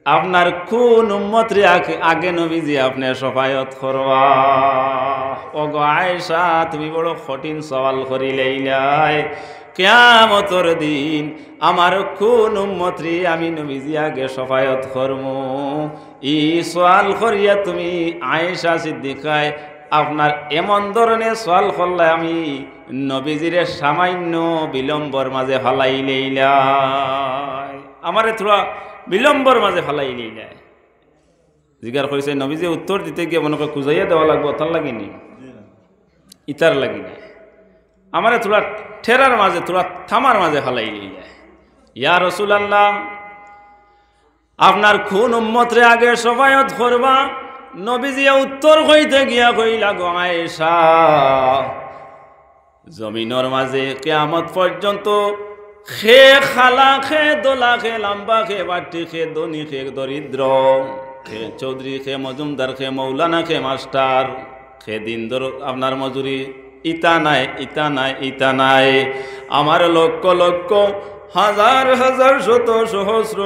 আপনার কোন উম্মত রে আগে নবীজি আপনি সফায়ত করবা? ওগো আয়েশা, তুমি বড় কঠিন সওয়াল করিলেইলাই। কিয়ামতের দিন আমার কোন উম্মত রে আমি নবীজি আগে সফায়ত করমু? এই সওয়াল করিয়া তুমি আয়েশা সিদ্দিকায় আপনার এমন ধরনের সওয়াল করলে আমি নবীজিরে সামান্য বিলম্বর মাঝে ফালাইলেইলাই, আমারে থোড়া বিলম্বর মাঝে ফালাইলেইলাই। জিজ্ঞার করেছে নবীজি উত্তর দিতে গিয়ে মনে করে খুঁজাইয়া দেওয়া লাগবো, তার লাগেনি ইতার লাগি না, আমারে থোড়া ঠেরার মাঝে থোড়া থামার মাঝে ফালাইলেইলাই। ইয়া রাসূলুল্লাহ, আপনার কোন উম্মত রে আগে সফায়ত করবা? নবীজি উত্তর কইতে গিয়া কইলা, গো আয়েশা, জমিনের মাঝে কিয়ামত পর্যন্ত খে খালা খে দোলা খে লম্বা খে বাটি খে ধনী খে দরিদ্র খে চৌধুরী খে মজুমদার খে মৌলানা খে মাস্টার খে দিন আপনার মজুরি, ইতা নাই ইতা নাই ইতা নাই। আমার লক্ষ লক্ষ হাজার হাজার শত সহস্র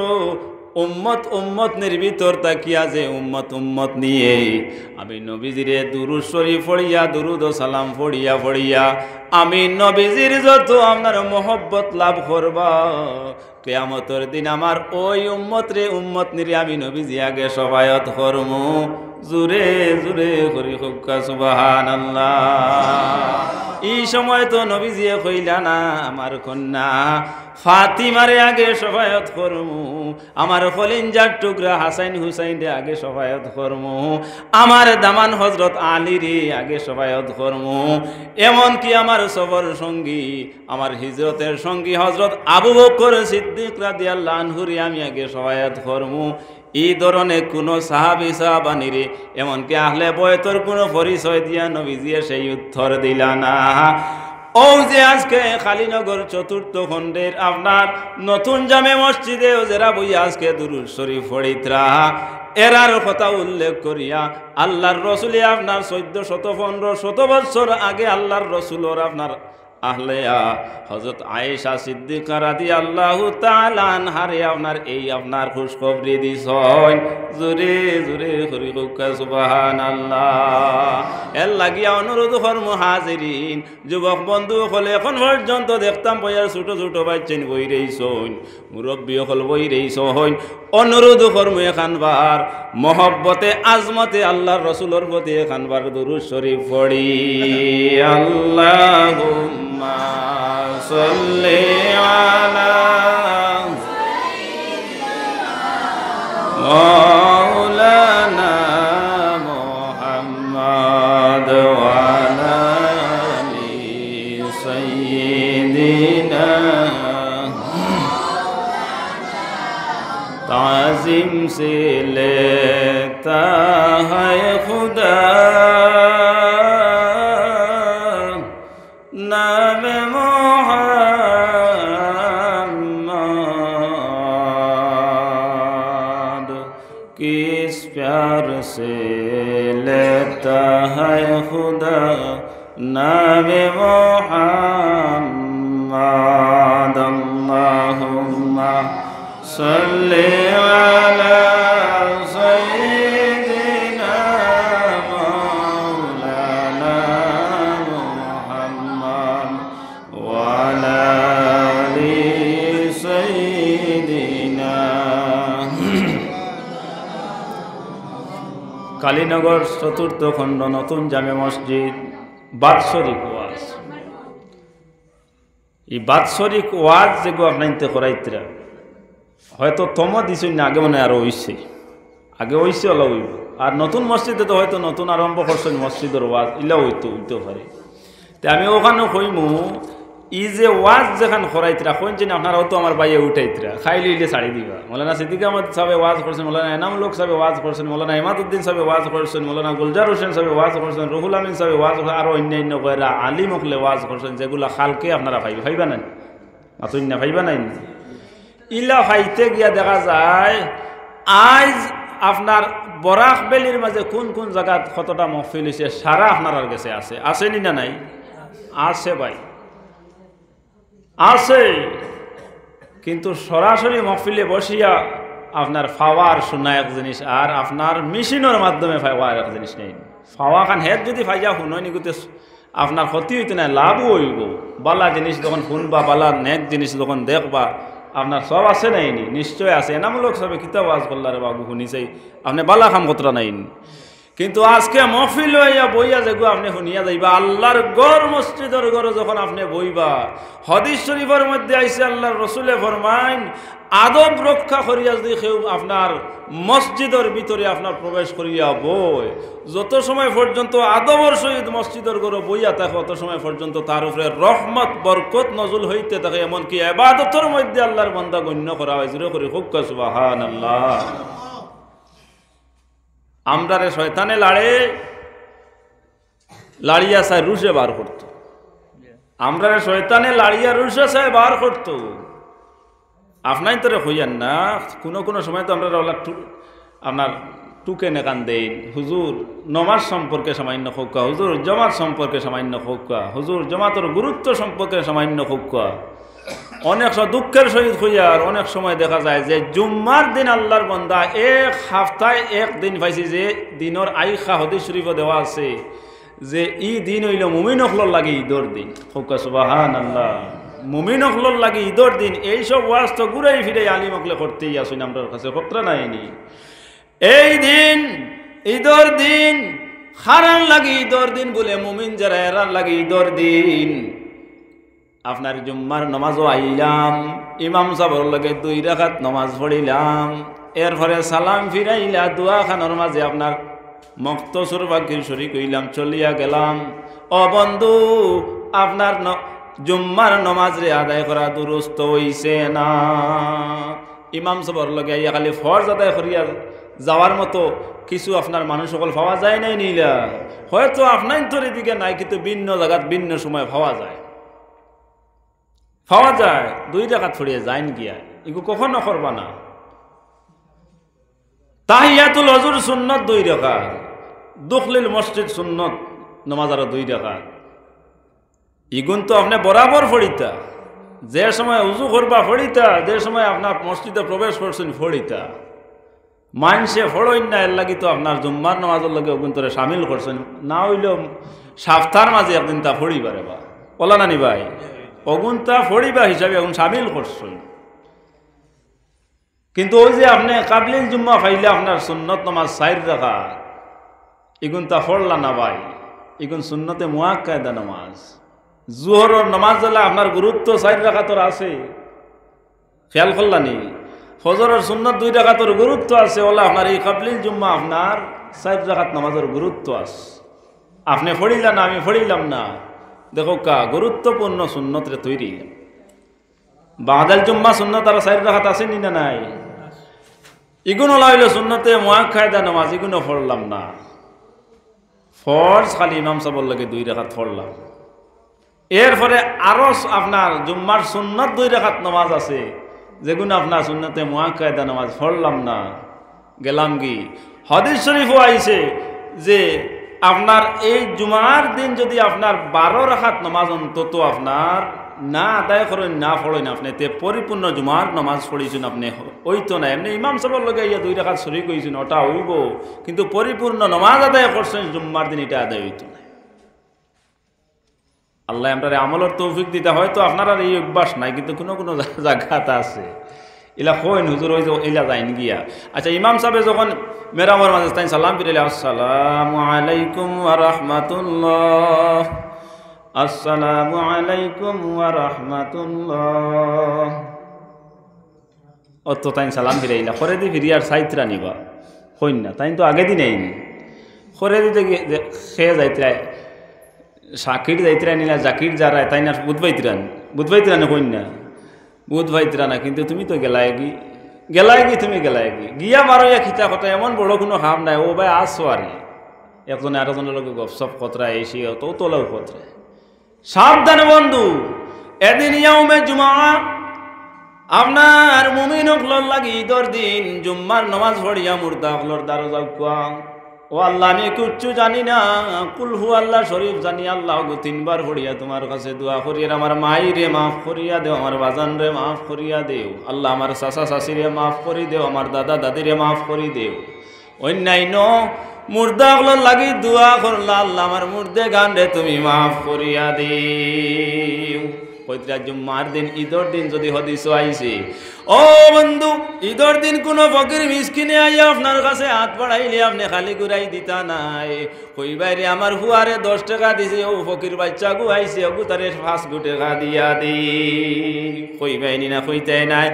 উম্মত উম্মত নির্ভিতর তাকিয়া যে উম্মত উম্মত নিয়ে আমি নবীজিরে দুরূদ শরীফ পড়িয়া দুরূদ ও সালাম পড়িয়া পড়িয়া আমি নবীজির যত আপনার মোহব্বত লাভ করবা, কিয়ামতের দিন আমার ওই উম্মত রে উম্মত নিরে আমি নবীজি আগে সফায়ত করমু। জুরে জুরে করি খুবকা সুবহানাল্লাহ। এই সময় তো নবীজিয়ে কইলা না আমার কন্যা ফাতিমারে আগে সফায়ত করমু, আমার খলিঞ্জার টুকরা হাসাইন হুসাইন রে আগে সফায়ত করমু, আমার দামান হজরত আলী রে আগে সফায়ত করমু, এমনকি আমার সফর সঙ্গী আমার হিজরতের সঙ্গী হজরত আবু বকর সিদ্দিক রাদিয়াল্লাহু আনহু রে আমি আগে সফায়ত করমু। এই ধরনের কোনো সাহাবী সাহাবানিরে এমনকি আহলে বয়তর কোনো পরিচয় দিয়া নবীজিয়ে সেই উত্তর দিলা না। ও যে আজকে খালিনগর চতুর্থ খণ্ডের আপনার নতুন জামে মসজিদে যারা বই আজকে দুরূদ শরীফ পড়িত্রা, এরার কথা উল্লেখ করিয়া আল্লাহর রসুলে আপনার ১৪১৫ বছর আগে আল্লাহর রসুলর আপনার আহলেয়া হযরত আয়েশা সিদ্দিকা রাদিয়াল্লাহু তাআলা আনহারে আপনার এই আপনার খুশখবরি দিছেন। জোরে জোরে করি কওকা সুবহানাল্লাহ। এর লাগিয়া অনুরোধ করমু হাজিরিন যুবক বন্ধু হলে এখন পর্যন্ত দেখতাম বইয়ার ছোট ছোট বাচ্চান বই রইছন, মুরব্বী হল বই রইছন, অনুরোধ করমু এখানবার মহব্বতে আজমতে আল্লাহর রসুলের প্রতি এখানবার দুরূদ শরীফ পড়ি। আল্লাহুম্মা সাল্লি আলা মাওলানা মুহাম্মদ ওয়া আলা আলি सय्यिदिना ताज़ीम से लेता है खुदा नाम मोहम्मद किस प्यार से लेता है खुदा नाम मोहम्मद अल्लाहुम्मा सल्ली अला सय्यिदिना मौलाना मुहम्मद व अला आलि सय्यिदिना। কালীনগর চতুর্থ খণ্ড নতুন জামে মসজিদ বাৎসরিক ওয়াজ। এই বাৎসরিক ওয়াজ যেগুলো আপনাইতে করাইতরা হয়তো তম দিছই না, আগে মনে আরো হইছে, আগে হইছে ওলা হইব। আর নতুন মসজিদে তো হয়তো নতুন আরম্ভ করছেন মসজিদের ওয়াজ, ইলা হইতেও পারে। তে আমি ওখানেও কইমু ই যে ওয়াজ যেখান করাইতরা কইন যে আপনারাও তো আমার বাইয়ে উঠাইতরা খাইলে ইলে ছাড়ি দিবা। মৌলানা সিদ্দিক আহমদ সাহেব ওয়াজ করছেন, মৌলানা এনামুল হক সাহেব ওয়াজ করছেন, মৌলানা ইমাদউদ্দিন সাহেব ওয়াজ করছেন, মৌলানা গুলজার হোসেন সাহেব ওয়াজ করছেন, রুহুল আমিন সাহেব ওয়াজ করছেন, আরো অন্যান্য কয়েরা আলিম হকলে ওয়াজ করছেন, যেগুলা খালকে আপনারা ভাইবা না মাতুন না ভাইবা নাই। ইলা ফাইতে গিয়া দেখা যায় আজ আপনার বরাক বেলির মাঝে কোন কোন জায়গাত কতটা মহফিল হয়েছে সারা আপনার কাছে আছে, আসেনি না নাই? আছে ভাই, আছে। কিন্তু সরাসরি মহফিলে বসিয়া আপনার ফাওয়ার শোনা এক জিনিস, আর আপনার মেশিনের মাধ্যমে ফাওয়ার এক জিনিস নেই। ফাওয়া খান হেড যদি ফাইয়া শুনয় নিগুতে আপনার ক্ষতি হইতে না, লাভও হইব। বালা জিনিস যখন শুনবা, বালা নেক জিনিস যখন দেখবা, আপনার সব আছে নাইনি? নিশ্চয় আছে। এনামূলক সবে কিতাব ওয়াজ করলারে বাবু শুনিছেই, আপনি বালা খাম কতটা নাইনি। কিন্তু আজকে মহফিল হইয়া বইয়া যেগু আপনি শুনিয়া যাইবা, আল্লাহর গড় মসজিদের গড় যখন আপনি বইবা, হাদিস শরীফের মধ্যে আইসে আল্লাহর রসুলে ফরমাইন আদব রক্ষা করিয়া যদি কেউ আপনার মসজিদের ভিতরে আপনার প্রবেশ করিয়া বই, যত সময় পর্যন্ত আদবর সহিত মসজিদের গড় বইয়া থাকে তত সময় পর্যন্ত তার উপরে রহমত বরকত নজুল হইতে থাকে। এমনকি ইবাদতের মধ্যে আল্লাহর বান্দা গণ্য করা হয়। জোরে করে হুক্কা সুবহানাল্লাহ। আমরারে শয়তানে লাড়িয়া চাই রুশে বার করতো, আমরারে শয়তানে লাড়িয়া রুশে চাই বার করতো। আপনাই তোরে হইয়ান না, কোনো সময় তো আমরা আপনার টুকে নেকান দেন, হুজুর নমাজ সম্পর্কে সামান্য খোকা, হুজুর জমাত সম্পর্কে সামান্য খোকা, হুজুর জমাতের গুরুত্ব সম্পর্কে সামান্য খোকা। অনেক দুঃখের সহিত হইয়ার অনেক সময় দেখা যায় যে জুম্মার দিন আল্লাহর বান্দা এক সপ্তাহে একদিন পাইছি, যে দিনের আইখা হাদিস শরীফে দেওয়া আছে যে ই দিন হইল মুমিন হকলর লাগে ঈদর দিন। খোকা সুবহানাল্লাহ। মুমিন হকলর লাগে ঈদর দিন। এইসব ওয়াজ তো ঘুরাই ফিরে আলিম হকলে করতেই আসুন, আমরা কাছে খতরা নাইনি। এই দিন ঈদর দিন, হারান লাগে ঈদর দিন বলে মুমিন যারা এরার লাগে ঈদর দিন। আপনার জুম্মার নমাজও আইলাম, ইমাম সাহেবের লগে 2 রাকাত নমাজ পড়িলাম, এরপরে সালাম ফিরাইলা, দোয়া খানোর মাঝে আপনার মক্তসর বাকির শরীক হইলাম, চলিয়া গেলাম। ও বন্ধু, আপনার জুম্মার নমাজ রে আদায় করা দুরুস্ত হইছে না। ইমাম সাহেবের লগে আইয়া খালি ফরজ আদায় করিয়া যাওয়ার মতো কিছু আপনার মানুষ সকল পাওয়া যায় নাই নিলা। হয়তো আপনার তোর এদিকে নাই, কিন্তু ভিন্ন জায়গাত ভিন্ন সময় পাওয়া যায়, 2 রাকাত ছড়িয়ে যাইন গিয়া, এগুলো কখনো করবা না। তাহিয়াতুল হজুর সুন্নত 2 রাকাত, দুখলিল মসজিদ সুন্নত নমাজ আরো 2 রাকাত। ইগুন তো আপনি বরাবর ফড়িতা, যে সময় উজু করবা ফড়িতা, যে সময় আপনার মসজিদে প্রবেশ করছেন ফড়িতা। মানসে ফড়ইন না, এর লাগি তো আপনার জুম্মার নমাজের লগে ওগুন তোরে সামিল করছেন না, হইলেও সপ্তাহের মাঝে একদিন তা ফড়িবারে বা বলা নানি ভাই, অগুনতা ফড়িবা হিসাবে এখন সামিল করছেন। কিন্তু ওই যে আপনি কাবলিল জুম্মা ফাইলে আপনার সুন্নত নমাজ 4 রাকাত, এগুনতা ফড়লা না ভাই, এগুন সুন্নতে মুআক্কাদা নামাজ। জোহরের নামাজ হলে আপনার গুরুত্ব 4 রাকাতের আছে, খেয়াল করলানি। ফজরের সুন্নত 2 রাকাতের গুরুত্ব আছে, ওলা আপনার এই কাবলিল জুম্মা আপনার 4 রাকাত নামাজের গুরুত্ব আছে। আপনি ফড়িলা না, আমি ফড়িলাম না, দেখো কা গুরুত্বপূর্ণ সুন্নতরে তৈরি বাদাল জুম্মা সুন্নত আর 4 রাকাত আছে নি না নাই ইগুনো লাইলো সুন্নতে মুআক্কাদা নামাজ ইগুনো পড়লাম না ফরজ খালি ইমাম সাহেবের লাগে 2 রাকাত পড়লাম এরপরে আরো আপনার জুম্মার সুন্নত 2 রাকাত নামাজ আছে যেগুলো আপনার সুন্নতে মুআক্কাদা নামাজ পড়লাম না গেলাম কি হাদিস শরীফও আইছে যে আপনার এই জুমার দিন যদি আপনার 12 রাকাত নামাজ অন্তত আপনার না আদায় করেন না পড়েন আপনি তে পরিপূর্ণ জুমার নামাজ পড়েছেন আপনি ওইতো না এমনি ইমাম সাহেবের লগে ইয়া 2 রাকাত শরীক হয়েছেন ওটা হইব কিন্তু পরিপূর্ণ নামাজ আদায় করছেন জুম্মার দিন এটা আদায় হইতো না আল্লাহ আমরা আমলের তৌফিক দিতে হয়তো আপনার আর এই অভ্যাস নাই কিন্তু কোনো কোনো জায়গাতে আছে ইলা কইন হুজুর ওই যে ইলা যাইন গিয়া আচ্ছা ইমাম সাহেব যখন মেরামর মাঝে তাই সালাম ফিরাইলে আসসালামু আলাইকুম ওয়া রাহমাতুল্লাহ আসসালামু আলাইকুম ওয়া রাহমাতুল্লাহ অত তাই সালাম ফিরাইলা করে দি ফিরিয়ার সাইত্রা নিবা কইন না তাই তো আগে দিন আইনি করে দিতে খেয়ে যাইত্রায় শাকির যাইত্রা নিলা জাকির যারা তাই না বুধবাইত্রান কইন না বুধবাইত্রা না কিন্তু তুমি তো গেলাই গি তুমি গেলাই গিয়া মারো ইয়া খিচা কথা এমন বড় কোনো হাম নাই ও ভাই আসো আর একজনে আরেকজনের লোক গপসপ কতরা এসে তো তোলাও কতরা সাবধান বন্ধু এদিন ইয়াউমে জুমা আপনার মুমিন হকলর লাগি ঈদের দিন জুম্মার নামাজ পড়িয়া মুর্দা হকলর দ্বারা যাও কুয়া ও আল্লাহ আমি কিচ্ছু জানি না কুল হু আল্লাহ শরীফ জানি আল্লাহ গো 3 বার পড়িয়া তোমার কাছে দোয়া করিয়া আমার মাই রে মাফ করিয়া দেও আমার বাজান রে মাফ করিয়া দেও আল্লাহ আমার চাচা চাচি রে মাফ করি দেও আমার দাদা দাদি রে মাফ করি দেও অন্যান্য মুর্দা হকলর লাগি দোয়া করলা আল্লাহ আমার মুর্দে গান রে তুমি মাফ করিয়া দেও পয়ত্রা জুম্মার দিন ঈদের দিন যদি হদিস আইছে ও বন্ধু ঈদের দিন কোন ফকির মিসকিনে আইয়া আপনার কাছে হাত বাড়াইলে আপনি খালি ঘুরাই দিতা নাই কই বাইরে আমার হুয়ারে 10 টাকা দিছে ও ফকির বাচ্চা গু আইছে ওগু তারে 5 টাকা দিয়া দি কই বাইনি না কইতে নাই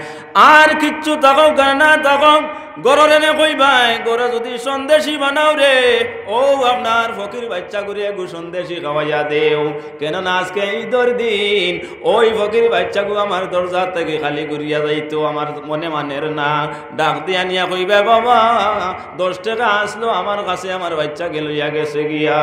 আর কিচ্ছু তাকাও গানা তাকাও গররে নে কই ভাই গরে যদি সন্দেশী বানাও রে ও আপনার ফকির বাচ্চা ঘুরে গু সন্দেশী খাওয়াইয়া দেও কেন না আজকে ঈদের দিন ওই ফকির বাচ্চা গু আমার দরজা থেকে খালি ঘুরিয়া যাইতো আমার মনে মানের না ডাক দিয়া নিয়া কইবে বাবা 10 টাকা আসলো আমার কাছে আমার বাচ্চা লইয়া গেছে গিয়া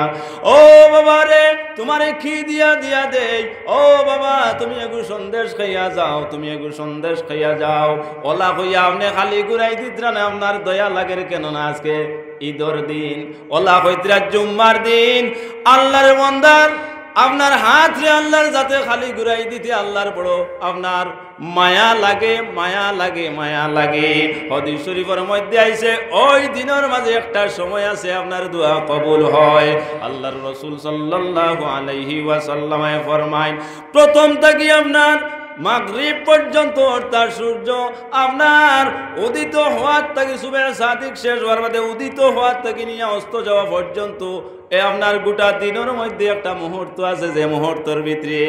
ও বাবা রে তোমারে কি দিয়া দেই ও বাবা তুমি এগু সন্দেশ খাইয়া যাও তুমি এগু সন্দেশ খাইয়া যাও ওলা কইয়া আপনি খালি ঘুরাই দিতরা না আপনার দয়া লাগে কেন না আজকে ঈদের দিন ওলা কইতরা জুম্মার দিন আল্লাহর বান্দার আপনার হাত রে আল্লাহর যাতে খালি ঘুরাই দিতে আল্লাহর বড় আপনার মায়া লাগে হাদিস শরীফের মধ্যে আইছে ওই দিনের মাঝে একটা সময় আছে আপনার দোয়া কবুল হয় আল্লাহর রাসূল সাল্লাল্লাহু আলাইহি ওয়াসাল্লাম ফরমায় প্রথম থেকে আপনার মাগরিব পর্যন্ত অর্থাৎ সূর্য আপনার উদিত হওয়ার থেকে সুবহ সাদিক শেষ হওয়ার বাদে উদিত হওয়ার থেকে নিয়ে অস্ত যাওয়া পর্যন্ত এ আপনার গোটা দিনের মধ্যে একটা মুহূর্ত আছে যে মুহূর্তের ভিতরে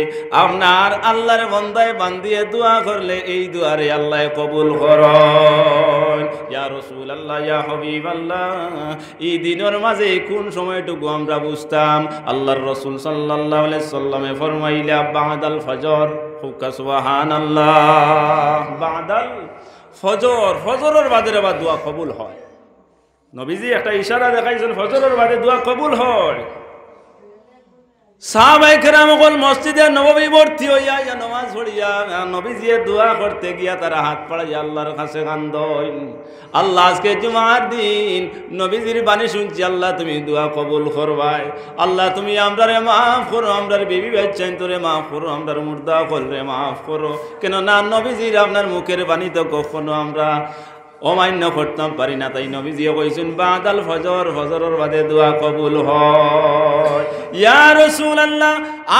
আপনার আল্লাহর বান্দায় বান্দিয়ে দোয়া করলে এই দোয়ারে আল্লাহ কবুল করেন ইয়া রাসূলুল্লাহ ইয়া হাবিবাল্লাহ এই দিনের মাঝে কোন সময়টুকু আমরা বুঝতাম আল্লাহর রাসূল সাল্লাল্লাহু আলাইহি সাল্লামে ফরমাইলা বাদাল ফজর সুবহানাল্লাহ বাদাল ফজরের বাদে আবার দোয়া কবুল হয় নবীজি একটা ইশারা দেখাইছেন ফজরের বাদে দোয়া কবুল হয় সাহাবায়ে কেরাম সকল মসজিদে নববী ভর্তি হইয়া নামাজ পড়িয়া নবীজি দোয়া করতে গিয়া তারা হাত পাড়াইয়া আল্লাহর কাছে কান্দন আল্লাহ আজকে জুমার দিন নবীজির বাণী শুনছি আল্লাহ তুমি দোয়া কবুল করবাই আল্লাহ তুমি আমরারে মাফ করো আমরার বিবি বাচ্চাইন তোরে মাফ করো আমরার মুর্দা করলে মাফ করো কেন না নবীজির আপনার মুখের বাণী তো কখনো আমরা অমান্য করতাম পারি না তাই নবীজিও কইছেন বাদাল ফজরের বাদে দোয়া কবুল হয় ইয়া রাসূলুল্লাহ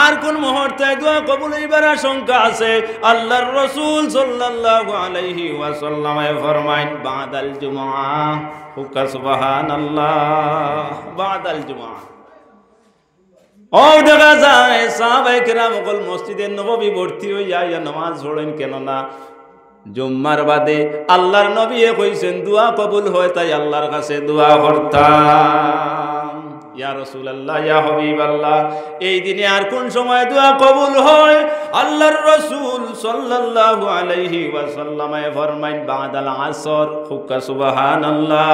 আর কোন মুহূর্তে দোয়া কবুল হইবার আশঙ্কা আছে আল্লাহর রাসূল সাল্লাল্লাহু আলাইহি ওয়াসাল্লাম ফরমায়েন বাদাল জুমআ হুকা সুবহানাল্লাহ বাদাল জুমআ ও দেখা যায় সাহাবায়ে কেরাম সকল মসজিদে নববী ভর্তি হইয়া নামাজ পড়েন কেন না জুম্মার বাদে আল্লাহর নবী কইছেন দোয়া কবুল হয় তাই আল্লাহর কাছে দোয়া করতাম ইয়া রাসূলুল্লাহ, ইয়া হাবিবাল্লাহ, এই দিনে আর কোন সময় দোয়া কবুল হয়? আল্লাহর রাসূল সাল্লাল্লাহু আলাইহি ওয়াসাল্লাম ফরমাইন বাদাল আসর। হুক্কা সুবহানাল্লাহ।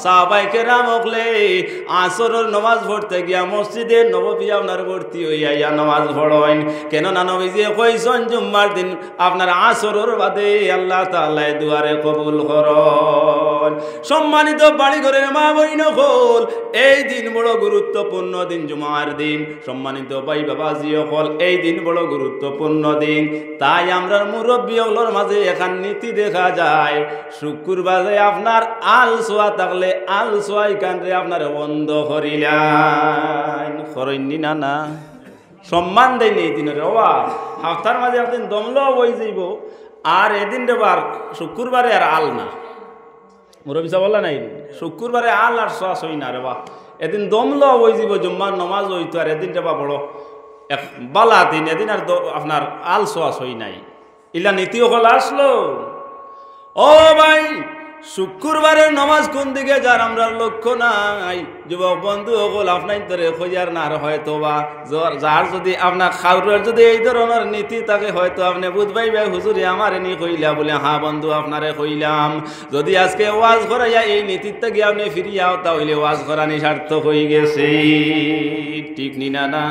সাহাবায়ে কেরাম হকলে আসরের নামাজ পড়তে গিয়া মসজিদে নববী আপনার ভর্তি হইয়া ইয়া নামাজ পড়েন। কেন না নবীজি কইছেন জুম্মার দিন আপনার আসরের বাদে আল্লাহ তাআলা দুয়ারে কবুল করেন। সম্মানিত বাড়ি ঘরের মা বোন হল, এই দিন বড় গুরুত্বপূর্ণ দিন, জুমার দিন। সম্মানিত ভাই বাবাজি হল, এই দিন বড় গুরুত্বপূর্ণ দিন। তাই আমরা মুরব্বী হলর মাঝে এখান নীতি দেখা যায়, শুক্রবারে আপনার আল সোয়া থাকলে আল সোয়াই কানরে আপনার বন্ধ করিলেন, করেননি না? না, সম্মান দেয়নি এই দিনের। ওয়া হাফতার মাঝে একদিন দমল বই যাইব, আর এদিন রেবার শুক্রবারে আর আল না। মুরব্বী সাহেব বললেন নাই শুক্রবারে আল আর সোয়া সই না রে বা, এদিন দমল বই যাব, জুম্মার নমাজ হইতো, আর এদিন রেবা বড় এক বালা দিন, এদিন আর আপনার আল সোয়া সই নাই। ইলা নীতি হল আসলো। ও ভাই, শুক্রবারের নমাজ কোন দিকে যার আমরা লক্ষ্য নাই। যুবক বন্ধু হল, আপনার ধরে খোঁজার না হয়তো বা যার যদি আপনার খাওয়ার যদি এই ধরনের নীতি থাকে, হয়তো আপনি বুঝবাই ভাই হুজুরে আমার এনে কইলা বলে, হ্যাঁ বন্ধু আপনারে কইলাম। যদি আজকে ওয়াজ করাইয়া এই নীতির থেকে আপনি ফিরিয়াও, তাহলে ওয়াজ করানি সার্থক হয়ে গেছে। ঠিক নি না? না।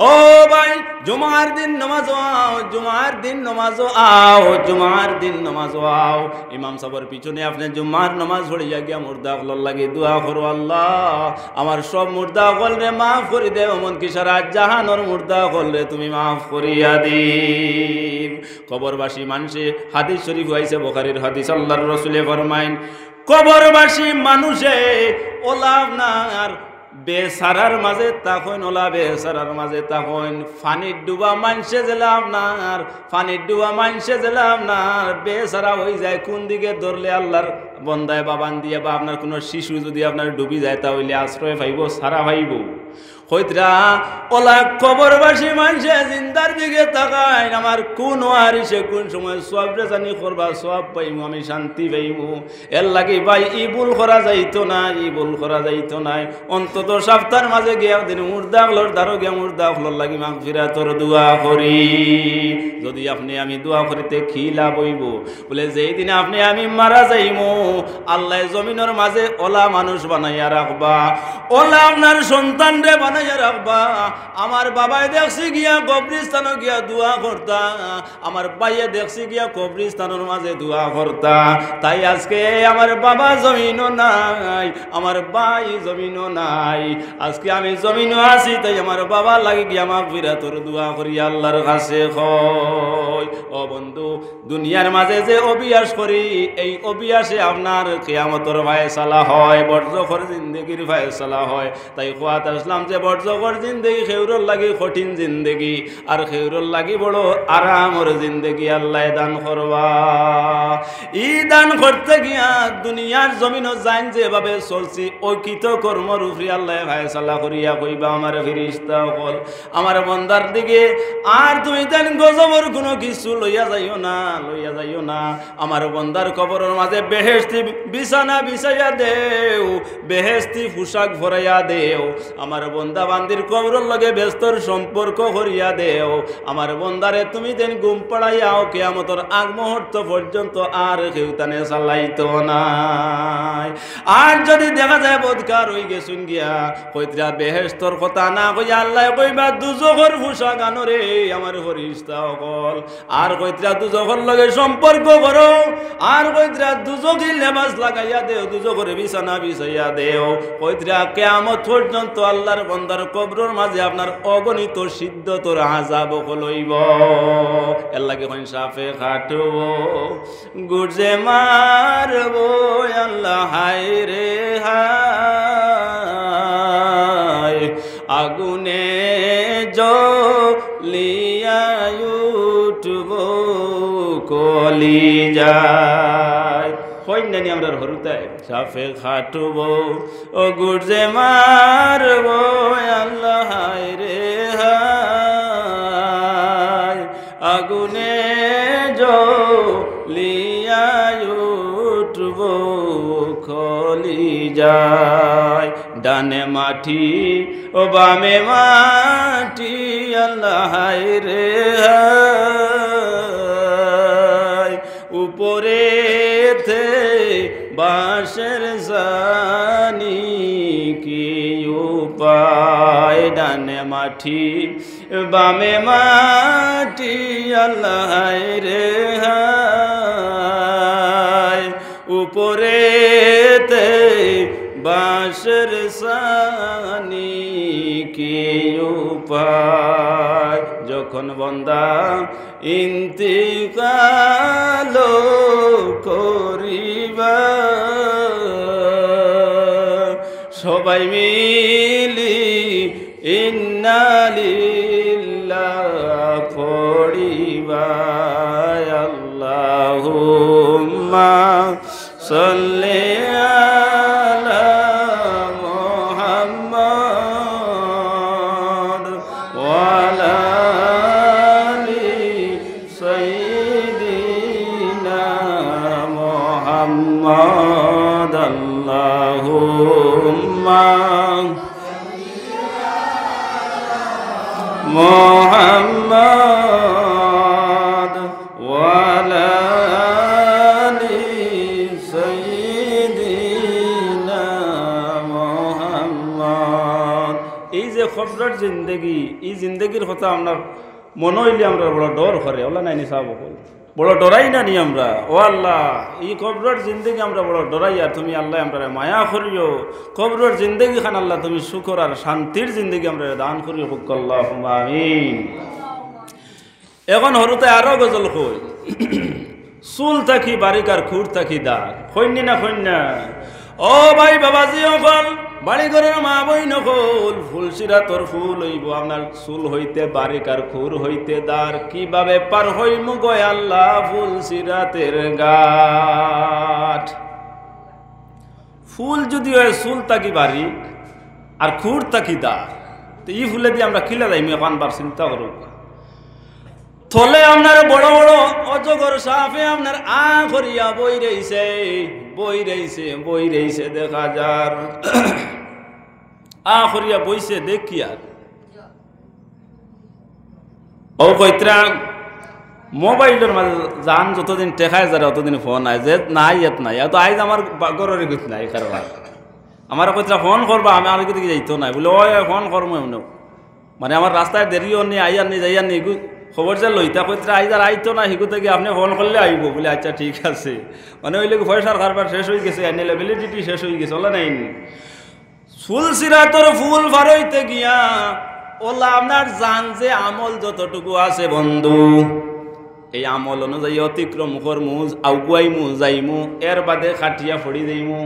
ও ভাই, জুমার দিন নামাজ আও, জুমার দিন নামাজ আও, জুমার দিন নামাজ আও। ইমাম সাহেবের পিছনে আপনি জুমার নামাজ পড়িয়া গিয়া মুর্দা হল লাগে দোয়া করো, আল্লাহ আমার সব মুর্দা হল রে মাফ করে দেও, এমনকি সারা জাহানোর মুর্দা হল রে তুমি মাফ করিয়া দিন। কবরবাসী মানুষে হাদিস শরীফ হইছে, বুখারীর হাদিস, আল্লাহর রাসূলে ফরমাইন, কবরবাসী মানুষে ওলাভ না আর বেসারার মাঝে তখন ওলা, বেসারার মাঝে তখন ফানির ডুবা মানসে জেলাম না, আর ফানির ডুবা মানসে জেলাম না, বেসারা হয়ে যায়। কোন দিকে ধরলে আল্লাহর বন্দায় বাবান দিয়ে, বা আপনার কোনো শিশু যদি আপনার ডুবি যায়, তাহলে আশ্রয় পাইব, সারা পাইব। হইতরা ওলা কবরবাসী মানুষে জিন্দার দিকে তাকায়, আমার কোন হারিসে কোন সময় সব জানি করবা, সব পাইমু, আমি শান্তি পাইমু। এর লাগে ভাই ই ভুল করা যাইতো না, ই ভুল করা যাইতো না। অন্তত সপ্তাহের মাঝে গিয়া দিন মুর্দা হলর দ্বারো গিয়া মুর্দা হলর লাগি মাগফিরাতর দোয়া করি। যদি আপনি আমি দোয়া করিতে খিলা বইব বলে, যেই দিনে আপনি আমি মারা যাইমু, আল্লাহ জমিনের মাঝে ওলা মানুষ বানাইয়া রাখবা, ওলা আপনার সন্তান রে বানাইয়া রাখবা। আমার বাবাই দেখছি গিয়া কবরিস্তানে গিয়া দোয়া করতা, আমার ভাইয়ে দেখছি গিয়া কবরিস্তানের মাঝে দোয়া করতা। তাই আজকে আমার বাবা জমিনও নাই, আমার ভাই জমিনও নাই, আজকে আমি জমিনও আছি। তাই আমার বাবা লাগে গিয়া মাগফিরাতর দোয়া করি আল্লাহর কাছে। হয় ও বন্ধু, দুনিয়ার মাঝে যে অভিয়াস করি, এই অভিয়াসে আপনার কিয়ামতের ফায়সালা হয়, বর্জখর জিন্দেগির ফায়সালা হয়। তাই খোয়াত আসলাম যে বর্জখর জিন্দেগি খেউরর লাগি কঠিন জিন্দেগি, আর খেউরর লাগি বড় আরামর জিন্দেগি আল্লাহ দান করবা। ই দান করতে গিয়া দুনিয়ার জমিনও যাইন যেভাবে চলছি, ঐকিত কর্মর উপরে আল্লাহ ফায়সালা করিয়া কইবা, আমার ফেরেশতা হল আমার বন্দার দিকে, আর তুমি দেন গজবর কোনো কিছু লইয়া যাইও না, লইয়া যাইও না। আমার বন্দার কবরের মাঝে বেহেশতি বিছানা বিছাইয়া দেও, বেহেশতি পোশাক ভরাইয়া দেও। আমার বন্দা বান্দির কবরের লগে ব্যস্তর সম্পর্ক করিয়া দেও। আমার বন্দারে তুমি দেন ঘুম পড়াইয়াও, কিয়ামতের আগ মুহূর্ত পর্যন্ত আর কেউ তানে চালাইতো নাই। আর যদি দেখা যায় বদকার হই গেছুন গিয়া, কইতরা বেহেশতর কথা না কইয়া আল্লাহ কইবা দুজখর পোশাক আনো রে আমার ফেরেশতা সকল। আর কইতরা দুজখর লগে সম্পর্ক করো, আর কইতরা দুজখি লেবাস লাগাইয়া দেও, দুজখরে বিছানা বিছাইয়া দেও। কইতরা কিয়ামত পর্যন্ত আল্লাহর বান্দার কবরের মাঝে আপনার অগণিত সিদ্ধতর আযাব হইব। এর লাগে কোন সাফে খাটবো, গুজে মারবো আল্লাহ, হায় রে হায়, আগুনে জ্বলিয়া উঠবো কলি যায়। কইনানি আমরা হরুতায় সাফে খাটবো, ও গুজে মারবো আল্লাহ, হায় রে হায়, আগুনে জ্বলিয়া উঠবো কলি যায়। ডানে মাটি ও বামে মাটি আল্লাহ হায় রে হায় উপরেতে বাঁশের জানি কি উপায় ডানে মাটি বামে মাটি আল্লাহ হায় রে হায় উপরেতে বাঁশের জানি কি উপায় যখন বন্দা ইন্তিকাল করিবা সবাই মিলি ইন্না লিল্লাহ পড়িবা আল্লাহুম্মা সাল্লি আলা মুহাম্মাদ ওয়া আলা আলি সাইয়্যিদিনা মুহাম্মাদ আল্লাহুম্মা মুহাম্মাদ ওয়া আলা আলি সাইয়্যিদিনা মুহাম্মাদ। এই যে খবরের জিন্দগি, এই জিন্দগির কথা আপনার মনে হইলে আমরা বড় ডর করে ওলা নাই নিসা বকল বড় ডরাই না নি আমরা ও আল্লাহ এই কবরের জিন্দগি আমরা বড় ডরাই আর তুমি আল্লাহ আমরা মায়া করিও কবরের জিন্দগি খান আল্লাহ তুমি সুখর আর শান্তির জিন্দগি আমরা দান করিও আল্লাহুম্মা আমিন। এখন হরুতে আরো গজল কই চুল থাকি বারিকার খুর থাকি দার কইনি না কইনা ও ভাই বাবাজি অকল বাড়ি ঘরের মা বই নকল ফুলসিরা তোর ফুল হইব আপনার চুল হইতে বারিকার খুর হইতে দার কিভাবে পার হইমু গয় আল্লাহ ফুলসিরাতের গাঠ ফুল যদি হয় চুল তাকি বারিক আর খুর তাকি দার তো ই ফুলে দিয়ে আমরা খিলে যাইমি পানবার চিন্তা করুক থলে আপনার বড় বড় অজগর সাপে আপনার করিয়া বই রইছে দেখা যার করিয়া বইছে দেখি আর ও কইত্রা মোবাইলের মাঝে যান যতদিন টেকায় যারা অতদিন ফোন আয় যে নাই এত নাই এত আইজ আমার গরের গুছ নাই কারণ আমার কইত্রা ফোন করবা আমি আর দিকে যাইতো নাই বলে ওই ফোন করবো এমন মানে আমার রাস্তায় দেরিও নেই আইয়ার নেই যাইয়ার নেই খবর যা লইতা কইত্রা আইজার আইতো না হিগু থেকে আপনি ফোন করলে আইব বলে আচ্ছা ঠিক আছে মানে ওই লোক পয়সার কারবার শেষ হয়ে গেছে অ্যাভেলেবিলিটি শেষ হয়ে গেছে ওলা নাই ফুলসিরাতর ফুল ফারইতে গিয়া ওলা আপনার জান যে আমল যতটুকু আছে বন্ধু এই আমল অনুযায়ী অতিক্রম করমু আগুয়াইমু যাইমু এর বাদে খাটিয়া ফড়ি যাইমু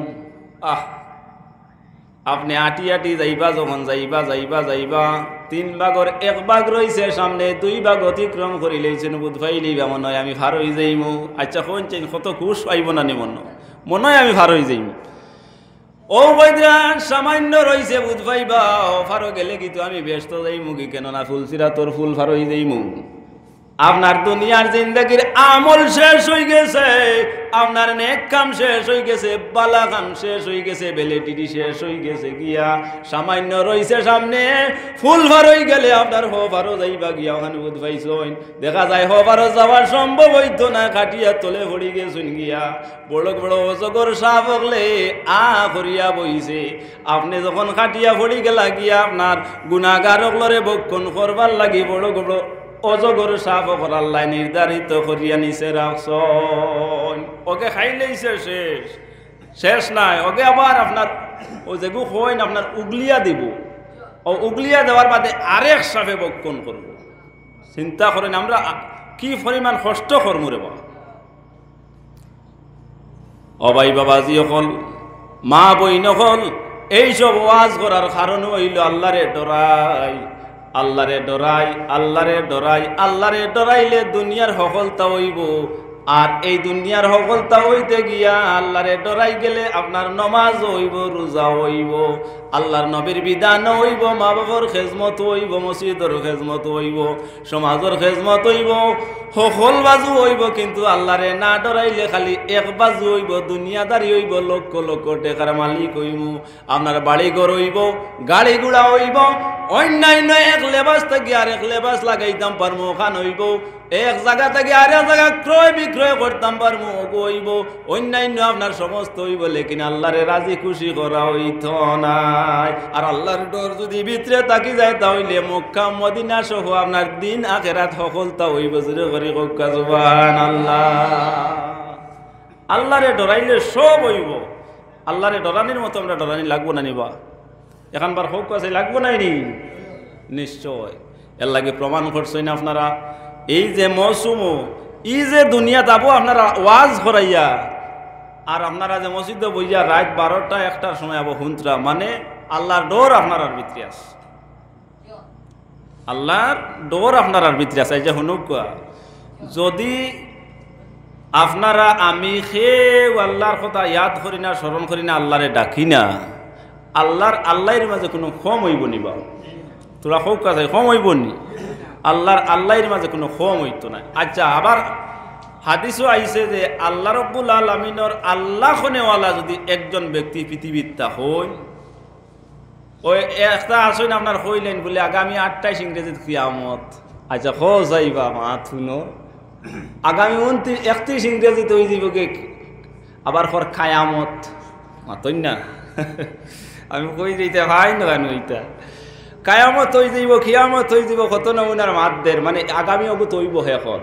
আপনি আটি আটি যাইবা যখন যাইবা 3 ভাগর 1 ভাগ রইছে সামনে 2 ভাগ অতিক্রম করি লইছেন বুধ ভাইলি মনে হয় আমি ফার হয়ে যাইমু আচ্ছা কোনছেন কত খুশ পাইব না নি মনে হয় আমি ফার হয়ে যাইমু ও বৈদ্রা সামান্য রইছে বুধ ভাইবা ফারো গেলে কিন্তু আমি ব্যস্ত যাইমু কি কেন না ফুলসিরাতর ফুল ফার হয়ে যাইমু আপনার দুনিয়ার জিন্দগির আমল শেষ হয়ে গেছে আপনার নেক কাম শেষ হয়ে গেছে বালা কাম শেষ হয়ে গেছে বেলেটিটি শেষ হয়ে গেছে গিয়া সামান্য রইছে সামনে ফুল ভার হয়ে গেলে আপনার হবারও যাইবা গিয়া ওখানে বুধ পাইছেন দেখা যায় হবারও যাওয়ার সম্ভব হইতো না কাটিয়া তলে পড়ি গেছেন গিয়া বড় বড় অজগর সাপ হলে করিয়া বইছে আপনি যখন কাটিয়া পড়ি গেলা গিয়া আপনার গুনাহগার হলরে বক্ষণ করবার লাগি বড় বড় অজগর সাপ আল্লাহ নির্ধারিত করিয়া নিছে রাখছন ওকে খাইলেইছে শেষ নাই ওকে আবার আপনার ও যেগু হইন আপনার উগলিয়া দিব ও উগলিয়া দেওয়ার বাদে আরেক সাপে বক্ষণ করব চিন্তা করেন আমরা কি পরিমাণ কষ্ট করমু রে বাবা অবাই বাবাজি অকল মা বই নকল এইসব ওয়াজ করার কারণ হইল আল্লাহরে ডরাই আল্লাহরে ডরাইলে দুনিয়ার সফলতা হইব আর এই দুনিয়ার সফলতা হইতে গিয়া আল্লাহরে ডরাই গেলে আপনার নমাজ হইব রোজা হইব আল্লাহর নবীর বিধান হইব মা বাবার খেজমত হইব মসজিদের খেজমত হইব সমাজের খেজমত হইব সকল বাজু হইব, কিন্তু আল্লাহরে না ডরাইলে খালি এক বাজু হইব, দুনিয়াদারি হইব, লক্ষ লক্ষ টাকার মালিক হইব, আপনার বাড়ি ঘর হইব, গাড়ি ঘোড়া হইব, অন্যান্য এক লেবাস থেকে আর এক লেবাস লাগাইতাম পারমু ওখান হইব, এক জায়গা থেকে আর এক জায়গা ক্রয় বিক্রয় করতাম পারমু হইব, অন্যান্য আপনার সমস্ত হইব, লেকিন আল্লাহরে রাজি খুশি করা হইত নাই। আর আল্লাহর ডর যদি ভিতরে থাকি যায় তাহলে মক্কা মদিনা সহ আপনার দিন আখেরাত সফলতা হইব। জুড়ে করি কক্কা সুবহানাল্লাহ। আল্লাহরে ডরাইলে সব হইব। আল্লাহরে ডরানির মতো আমরা ডরানি লাগবো না নিবা এখানবার হোক আছে লাগবো নাই নি নিশ্চয়। এর লাগে প্রমাণ করছেন আপনারা এই যে মৌসুম এই যে দুনিয়া যাবো আপনারা ওয়াজ করাইয়া আর আপনারা যে মসজিদে বইয়া রাত 12টা 1টার সময় আবো হুন্তরা মানে আল্লাহর ডর আপনার আর ভিতরে আছে, আল্লাহর ডর আপনার আর ভিতরে আছে। এই যে হুনুক যদি আপনারা আমি খেয়ে আল্লাহর কথা ইয়াদ করি না স্মরণ করি না আল্লাহরে ডাকি না আল্লাহর মাঝে কোনো ক্ষম হইব নি বা তোরা হোক আছে ক্ষম হইব নি আল্লাহর মাঝে কোনো ক্ষম হইতো না। আচ্ছা আবার হাদিসও আইছে যে আল্লাহ রব্বুল আলামিনের আল্লাহ খনেওয়ালা যদি একজন ব্যক্তি পৃথিবীর তা হই ওই একটা আসেন আপনার হইলেন বলে আগামী 28 ইংরেজিত কিয়ামত। আচ্ছা হ যাইবা মা থুনো আগামী 31 ইংরেজিতে হয়ে যাব গে আবার পর খায়ামত মাতই না আমি কই যাইতে ভাই না কেন ওইটা কায়ামত হয়ে যাইব খিয়ামত হয়ে যাব কত নমুনার মাতদের মানে আগামী অগুত হইব এখন।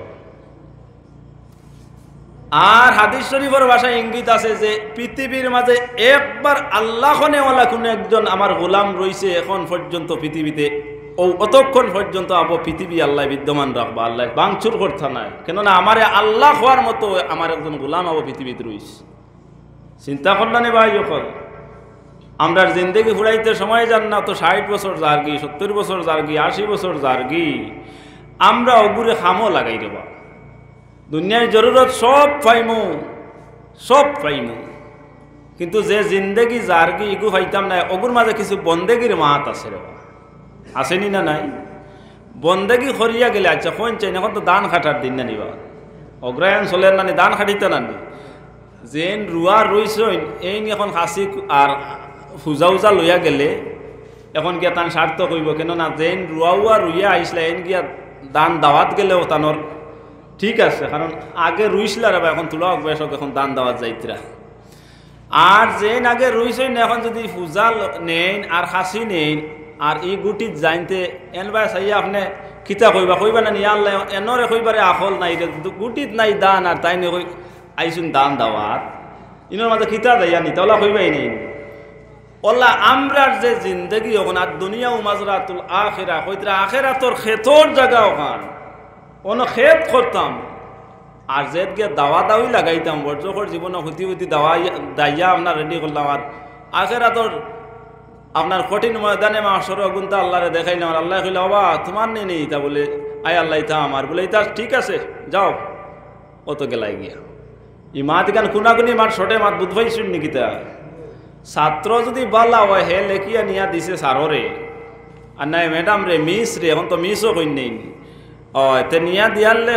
আর হাদিস শরীফের ভাষায় ইঙ্গিত আছে যে পৃথিবীর মাঝে একবার আল্লাহ খনেওয়ালা কোন একজন আমার গোলাম রইছে এখন পর্যন্ত পৃথিবীতে ও অতক্ষণ পর্যন্ত আবো পৃথিবী আল্লাহ বিদ্যমান রাখবা আল্লাহ বাংচুর করতে নাই কেননা আমারে আল্লাহ হওয়ার মতো আমার একজন গোলাম আবো পৃথিবীতে রইছে। চিন্তা করলানি ভাই যখন আমরা জিন্দেগি ফুরাইতে সময় যান না তো 60 বছর জার্গি 70 বছর জার্গি 80 বছর জার্গি আমরা অগুরে খামও লাগাই দেবা দুনিয়ার জরুরত সব পাইমু কিন্তু যে জিন্দেগি জার্গি ইগু পাইতাম না অগুর মাঝে কিছু বন্দেগির মাত আছে রে আসেনি না নাই বন্দেগি করিয়া গেলে আচ্ছা কোন চাই এখন তো দান খাটার দিন না নিবা অগ্রায়ণ চলেন না দান খাটিতে না যেন রুয়া রইছেন এই এখন হাসি আর ফুজা উজা লইয়া গেলে এখন গিয়া তান স্বার্থ কইব কেননা যেন রুয়া রুইয়া আইসলে এন গিয়া দান দাওয়াত গেলেও তানোর ঠিক আছে কারণ আগে রুইছিল আর এখন তোলা অভ্যাস এখন দান দাওয়াত যাইতরা আর যেন আগে রুইছেন এখন যদি ফুজা নেন আর হাসি নেন আর ই গুটিত যাইতে এন বাই চাইয়া আপনি কিতা কইবা না নিয়া আল্লাহ এনরে কইবারে আখল নাই গুটিত নাই দান আর তাই নে আইসুন দান দাওয়াত ইনোর মাঝে কিতা দেয়া নি তাওলা কইবাই নেই ওলা আমরার যে জিন্দগি ওখান আর দুনিয়া মাজরাতুল আখিরা কইতরা আখিরাতর খেতর জায়গা ওখান অন খেত করতাম আর যেত গিয়ে দাওয়া দাওই লাগাইতাম বর্জকর জীবনে হুতি দাওয়াই দাইয়া আপনার রেডি করলাম আর আখিরাতর আপনার কঠিন ময়দানে মাসর গুনতা আল্লাহরে দেখাইলাম আর আল্লাহ কইলা বাবা তোমার নেই তা বলে আয় আল্লাহ তা আমার বলে এটা ঠিক আছে যাও অত গেলাই গিয়া ই মাত গান কুনাগুনি মার ছোটে মাত বুধবাই শুন নাকি তা ছাত্র যদি বালা হয় হে লেখিয়া নিয়া দিছে সাররে আর নাই ম্যাডাম রে মিস রে এখন তো মিসও কই নেই ও তে নিয়া দিয়ালে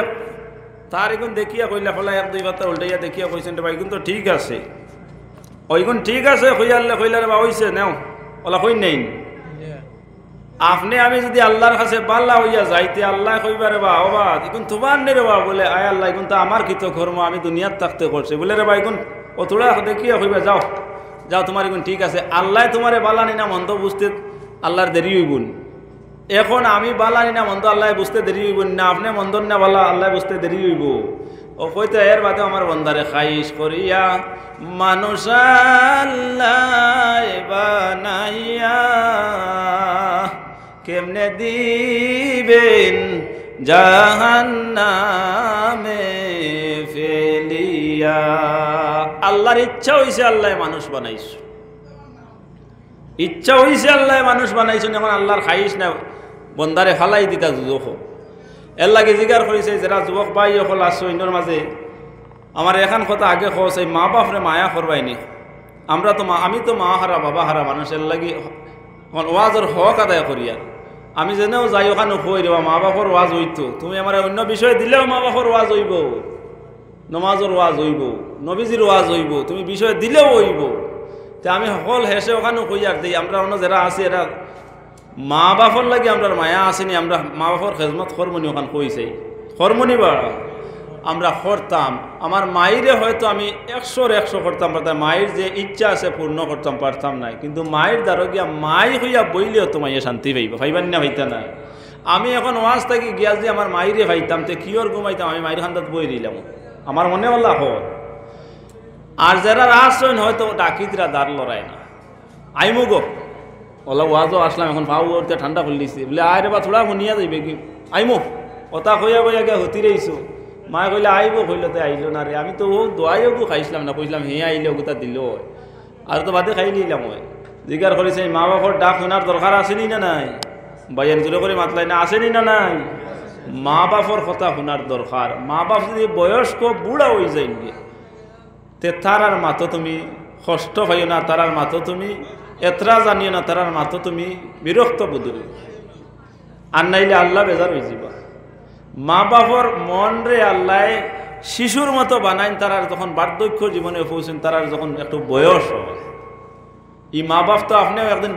তার এখন দেখিয়া কইলা ফলা 1-2 বার উল্টাইয়া দেখিয়া কইছেন রে ভাই কিন্তু ঠিক আছে ওইগুন ঠিক আছে কইয়ালে কইলা রে বা হইছে নাও ওলা কই নেই আপনি আমি যদি আল্লাহর কাছে বাল্লা হইয়া যাইতে আল্লাহ কইবারে বা ও বা এখন তোমার নে রে বা বলে আয় আল্লাহ এখন তো আমার কৃত কর্ম আমি দুনিয়ার থাকতে করছে বলে রে ভাই এখন ও তোরা দেখিয়া কইবা যাও যাও তোমার এখন ঠিক আছে আল্লাহ তোমারে বালানি না মন্দ বুঝতে আল্লাহর দেরি হইবুন এখন আমি বালানি না মন্দ আল্লাহ বুঝতে দেরি হইব না আপনি মন্দ না বালা আল্লাহ বুঝতে দেরি হইব ও কইতে এর বাদে আমার বন্দারে খাইশ করিয়া মানুষ আল্লাহ বানাইয়া কেমনে দিবেন জাহান্নামে ফেলিয়া আল্লাহর ইচ্ছা হইছে আল্লাহ মানুষ বানাইছো ইচ্ছা হইছে আল্লাহ মানুষ বানাইছো এখন আল্লাহর খাইশ না বন্দারে ফালাই দিতা যুবক এর লাগে জিগার করেছে যারা যুবক ভাই হল আসছো ইন্ডোর মাঝে আমার এখন কথা আগে খোঁজ এই মা বাপরে মায়া করবাইনি আমরা তো আমি তো মা হারা বাবা হারা মানুষের লাগি ওয়াজের হক আদায় করিয়া আমি যেনেও যাই ওখানে কই রে মা বাপর ওয়াজ হইতো, তুমি আমার অন্য বিষয় দিলেও মা বাপর ওয়াজ হইব, নমাজের ওয়াজ হইব, নবীজির ওয়াজ হইব, তুমি বিষয় দিলেও হইব। তে আমি সকল হেসে ওখানে কই আর দিই, আমরা অন্য যারা আছি এরা মা বাপর লাগে আমরা মায়া আসেনি, আমরা মা বাপর খেজমত কর্মনি ওখান কইছে কর্মনি বা আমরা করতাম। আমার মায়েরে হয়তো আমি 100 করতাম পারতাম, মায়ের যে ইচ্ছা আছে পূর্ণ করতাম পারতাম নাই, কিন্তু মায়ের দ্বারা গিয়া মাই হইয়া বইলেও তো মাইয়া শান্তি পাইব, ভাইবার না ভাইতা না। আমি এখন ওয়াজ থাকি গিয়া যে আমার মায়েরে ভাইতাম তে কিওর ঘুমাইতাম, আমি মায়ের খান্দাত বই দিলাম, আমার মনে হল্লা হয়। আর যারা আসছেন হয়তো ডাকিতরা দাঁড় লড়াই না, আইমু গো ওলা ওয়াজও আসলাম, এখন পাও ওরতে ঠান্ডা করে দিছি বলে আয় রে বা থোড়া শুনিয়া যাইবে কি আইমু ওটা কইয়া কইয়া গিয়া হতি রইছো। মায়ে কইলে আইব, কইলতে আইলো না রে, আমি তো ও দোয়াইও খাইছিলাম না, কইছিলাম হে আইলে ওগুতা দিল আর তো বাদে খাই নিলাম। ওই জিজ্ঞার করেছে মা বাপর ডাক শোনার দরকার আসেনি না নাই, বাইয়ান জোরে করে মাতলাই না আসেনি না নাই, মা বাপর কথা শোনার দরকার। মা বাপ যদি বয়স্ক বুড়া হয়ে যায় গিয়ে তে তারার মাতো তুমি কষ্ট পাইও না, তারার মাতো তুমি এতরা জানিও না, তারার মাতো তুমি বিরক্ত বুধুরি, আর নাইলে আল্লাহ বেজার হয়ে যাবা। মা বাপর মন রে আল্লাহ শিশুর মতো বানাইন, তারার যখন বার্ধক্য জীবনে পৌঁছেন, তারার যখন একটু বয়স হয়। ই মা বাপ তো আপনিও একদিন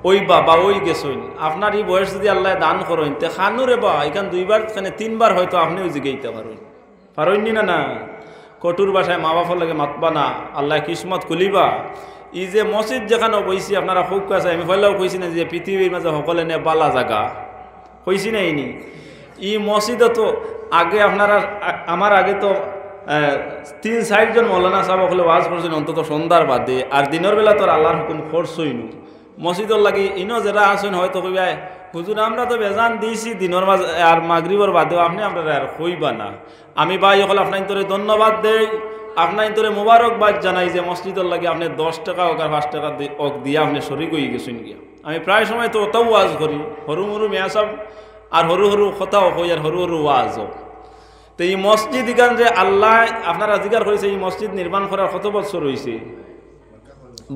ওই বা ওই গেছেন, আপনার এই বয়স যদি আল্লাহ দান করেন তে খানুরে বা এখান 2বার 3বার হয়তো আপনিও জিগাইতে পারেন, পারেননি না না। কটুর বাসায় মা বাপর লাগে মাতবা না, আল্লাহ কিসমত খুলিবা। ই যে মসজিদ যেখানে বইছি আপনারা খুব কাছে, আমি ফেলাও কইছি না যে পৃথিবীর মাঝে সকলে নিয়ে বালা জায়গা কইছি না ইনি। ই মসজিদে তো আগে আপনারা আমার আগে তো 3-4 জন মৌলানা সাহেব হলে ওয়াজ করছেন অন্তত সন্ধ্যার বাদে, আর দিনের বেলা তো আল্লাহর হুকুম করছই নু। মসজিদর লাগি ইনো যারা আসেন হয়তো কইবা হুজুর আমরা তো বেজান দিয়েছি দিনের মাঝে আর মাগরিবর বাদেও, আপনি আপনারা আর কইবা না। আমি ভাই হল আপনার তোরে ধন্যবাদ দেই, আপনার তোরে মোবারকবাদ জানাই যে মসজিদর লাগে আপনি 10 টাকা হোক আর 5 টাকা ওক দিয়া আপনি শরিক হয়ে গেছেন গিয়া। আমি প্রায় সময় তো ওটাও ওয়াজ করি, হরু মরু মেয়া সব আর হরু হরু কথাও কই আর হরু হরু ওয়াজ হোক। তো এই মসজিদ ইগান যে আল্লাহ আপনারা জিগার করেছে, এই মসজিদ নির্মাণ করার কত বছর হয়েছে?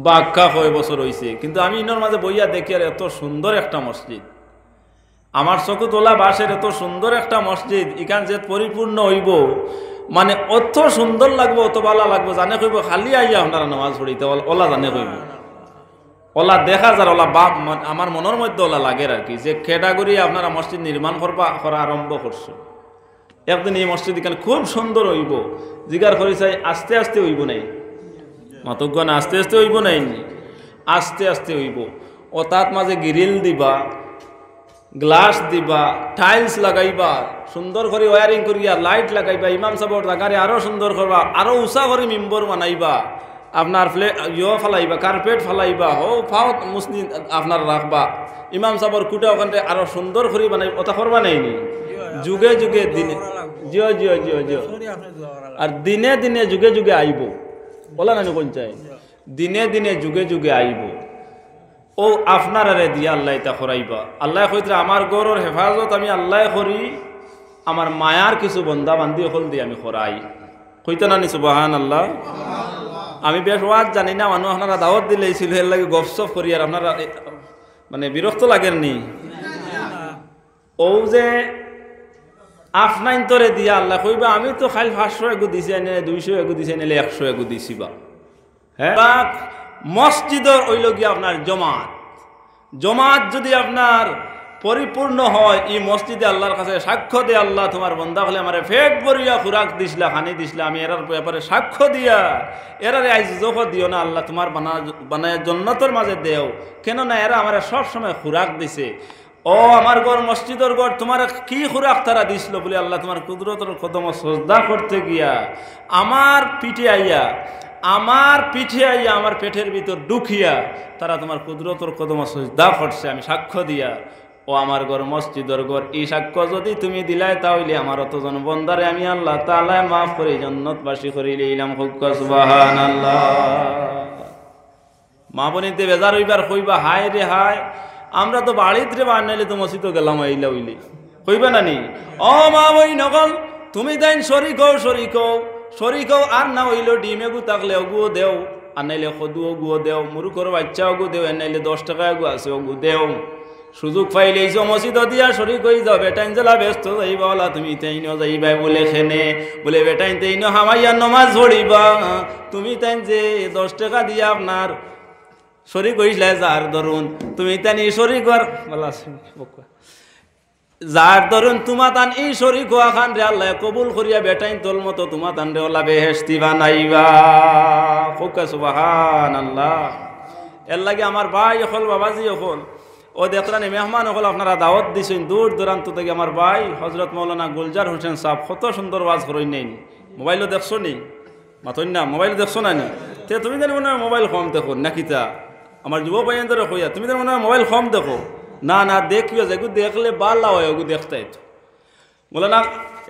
52 বছর হয়েছে। কিন্তু আমি ইনোর মাঝে বইয়া দেখি আর এত সুন্দর একটা মসজিদ, আমার চকু তোলা বাসের এত সুন্দর একটা মসজিদ, ইখান যে পরিপূর্ণ হইব মানে অত সুন্দর লাগবো, অত ভালো লাগবো, জানে কইব খালি আইয়া আপনারা নামাজ পড়িতে ওলা জানে কইব, ওলা দেখা যার ওলা বাপ আমার মনের মধ্যে ওলা লাগে আর কি, যে ক্যাটাগরি আপনারা মসজিদ নির্মাণ করা আরম্ভ করছো। একদিন এই মসজিদ এখানে খুব সুন্দর হইব, জিগার করি চাই আস্তে আস্তে হইব নাই মাতজ্ঞান, আস্তে আস্তে হইব নাই, আস্তে আস্তে হইব। ও তার মাঝে গ্রিল দিবা, গ্লাস দিবা, টাইলস লাগাইবা, সুন্দর করে ওয়ারিং করিয়া লাইট লাগাইবা, ইমাম সাহেবের জায়গারে আরো সুন্দর করবা, আরো উষা করে মেম্বর বানাইবা, আপনার ফালাইবা, কার্পেট ফালাইবা, ফাও মুসলিম আপনার রাখবা, ইমাম সাহেবের কুটা ওখানে আরো সুন্দর করে বানাই, ওটা করবা নাইনি যুগে যুগে দিনে জিও জিও জিও জিও, আর দিনে দিনে যুগে যুগে আইব, বলা না কোন চাই, দিনে দিনে যুগে যুগে আইব। ও আপনারা দিয়া আল্লাহ তা করাইবা। আল্লাহ কইতে আমার গৌরর হেফাজত আমি আল্লাহ করি, আমার মায়ার কিছু বন্দা বান্দি হল দিয়ে আমি করাই, কইতে না নি সুবহান আল্লাহ। আমি বেশ ওয়াজ জানি না, মানুষ আপনারা দাওয়াত দিলেছিল এর লাগে গপসপ করি, আর আপনারা মানে বিরক্ত লাগেননি? ও যে আফনাইন তরে দিয়া আল্লাহ কইবা আমি তো খালি 500 এগু দিছি, এনে 200 এগু দিছি, এনে 100 এগু দিছি বা হ্যাঁ। মসজিদর ওই লগিয়া আপনার জমাত যদি আপনার পরিপূর্ণ হয়, এই মসজিদে আল্লাহর কাছে সাক্ষ্য দিয়ে আল্লাহ তোমার বন্দা হলে আমার ফেট ভরিয়া খুরাক দিসলা, খানি দিসলা, আমি এরার ব্যাপারে সাক্ষ্য দিয়া এরারে আইজ যোগ দিও না আল্লাহ তোমার বানায় জন্নতর মাঝে দেও, কেননা এরা আমার সব সময় খুরাক দিছে। ও আমার গড় মসজিদর গড় তোমার কি খুরাক তারা দিছিল বলে আল্লাহ তোমার কুদরতের কদম সজদা করতে গিয়া আমার পিঠে আইয়া আমার পেটের ভিতর ঢুকিয়া তারা তোমার কুদরতের কদম সজদা করছে, আমি সাক্ষ্য দিয়া। ও আমার ঘর মসজিদর ঘর, এই সাক্ষ্য যদি তুমি দিলাই তাহলে আমার অতজন বন্দারে আমি আল্লাহ তাআলা মাফ করে জান্নাতবাসী করে লইলাম। সুবহানাল্লাহ। মা বোনিতে বেজার হইবার কইবা হায় রে হায়, আমরা তো বাড়িতে রে বানাইলে তো মসজিদ গেলাম আইলা হইলে কইবা না নি? ও মা বই নকল তুমি দেন শরিক হও, আর না হইল ডিমে গু থাকলে ওগুও দেও, আর নাইলে সদু ওগুও দেও, মুরুখর বাচ্চা ওগু দেও, এর নাইলে 10 টাকা ওগু আছে ওগু দেও, সুযোগ পাইলে এই মসজিদ দিয়া শরিক হয়ে যাও, বেটাইন জেলা ব্যস্ত যাইবা ওলা তুমি তাইন যাইবাই বলে খেনে বলে বেটাইন তাইন হামাইয়া নমাজ ধরিবা, তুমি তাইন যে 10 টাকা দিয়া আপনার শরিক হইসলে যার ধরুন তুমি তানি শরিক হওয়ার বলা যার ধরুন তোমা তান এই শরিক হওয়া খান রে আল্লাহ কবুল করিয়া বেটাইন তোল মতো তোমা তান রে ওলা বেহেশতি বানাইবা। খুকা সুবহানাল্লাহ। এর লাগে আমার ভাই হল বাবাজি হল ও দেখলানি মেহমান হল আপনারা দাওয়াত দিছেন দূর দূরান্ত থেকে। আমার ভাই হজরত মৌলানা গুলজার হোসেন সাহেব কত সুন্দর ওয়াজ করই নেই, মোবাইলও দেখছো নি মাতই না, মোবাইল দেখছো না নি? তে তুমি জানি মনে হয় মোবাইল কম দেখো নাকি? তা আমার যুব ভাইয়ের কইয়া তুমি জানি মনে হয় মোবাইল কম দেখো। না না দেখিও যে দেখলে বাল্লা হয় ওগু দেখতাই তো। মৌলানা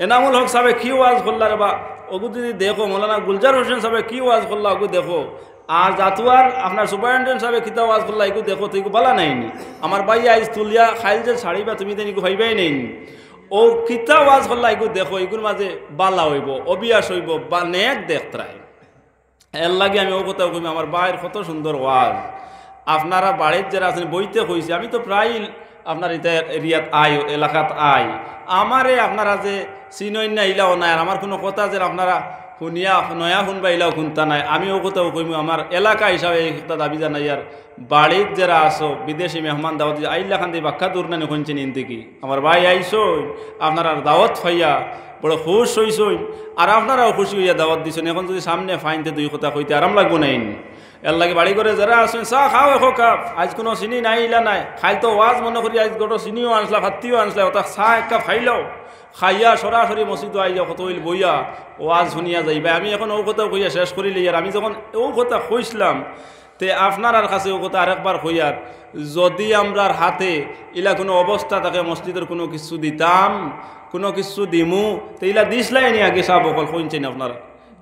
এনামুল হক সাহেব কি ওয়াজ করলা রে বা ওগু যদি দেখো, মৌলানা গুলজার হোসেন সাহেব কি ওয়াজ করলা ওগু দেখো, আর জাতুয়ার আপনার সুপারিনটেন্ডেন্ট সাহেব কিতা ওয়াজ করলা এগু দেখো, তো এগু বালা নাইনি। আমার ভাই আইজ তুলিয়া খাইল যে ছাড়িবা তুমি তো এগু ভাইবাই নেইনি। ও কিতা ওয়াজ করলা এগু দেখো, এগুর মাঝে বালা হইব অবিয়াস হইব বা নেক দেখতরাই। এর লাগে আমি ও কথা কইমি আমার ভাইয়ের কত সুন্দর ওয়াজ। আপনারা বাড়ির যারা আছেন বইতে কইছি, আমি তো প্রায় আপনার এটা এরিয়াত আই এলাকাত আই, আমারে আপনারা যে চিনইন না ইলাও নাই, আর আমার কোনো কথা যে আপনারা শুনিয়া নয়া শুনবা ইলাও শুনতা নাই। আমি ও কথাও কইমি আমার এলাকা হিসাবে এই কথা দাবি জানাই। আর বাড়ির যারা আসো বিদেশি মেহমান দাওয়াত আইলা খান দিয়ে বাক্কা দূর নানি শুনছেন ইনদিকে আমার ভাই আইসই আপনারা দাওয়াত খাইয়া বড় খুশ হইসই, আর আপনারাও খুশি হইয়া দাওয়াত দিছেন। এখন যদি সামনে ফাইনতে দুই কথা কইতে আরাম লাগবো না। এর লাগে বাড়ি করে যারা আসেন চা খাও এখো কাপ, আজ কোনো চিনি নাই ইলা নাই, খাইল তো ওয়াজ মনে করি আজ গোটো চিনিও আনসলা ভাতিও আনসলা, ওটা চা এক কাপ খাইলাও, খাইয়া সরাসরি মসজিদ আই যাও কত হইল বইয়া ওয়াজ শুনিয়া যাইবা। আমি এখন ও কথা কইয়া শেষ করিলি। আর আমি যখন ও কথা কইসলাম তে আপনার কাছে ও কথা আরেকবার কইয়ার, যদি আমরার হাতে ইলা কোনো অবস্থা থাকে মসজিদের কোনো কিছু দিতাম কোনো কিছু দিমু, তো ইলা দিসলাই নি আগে সব অকল কইছেন আপনারা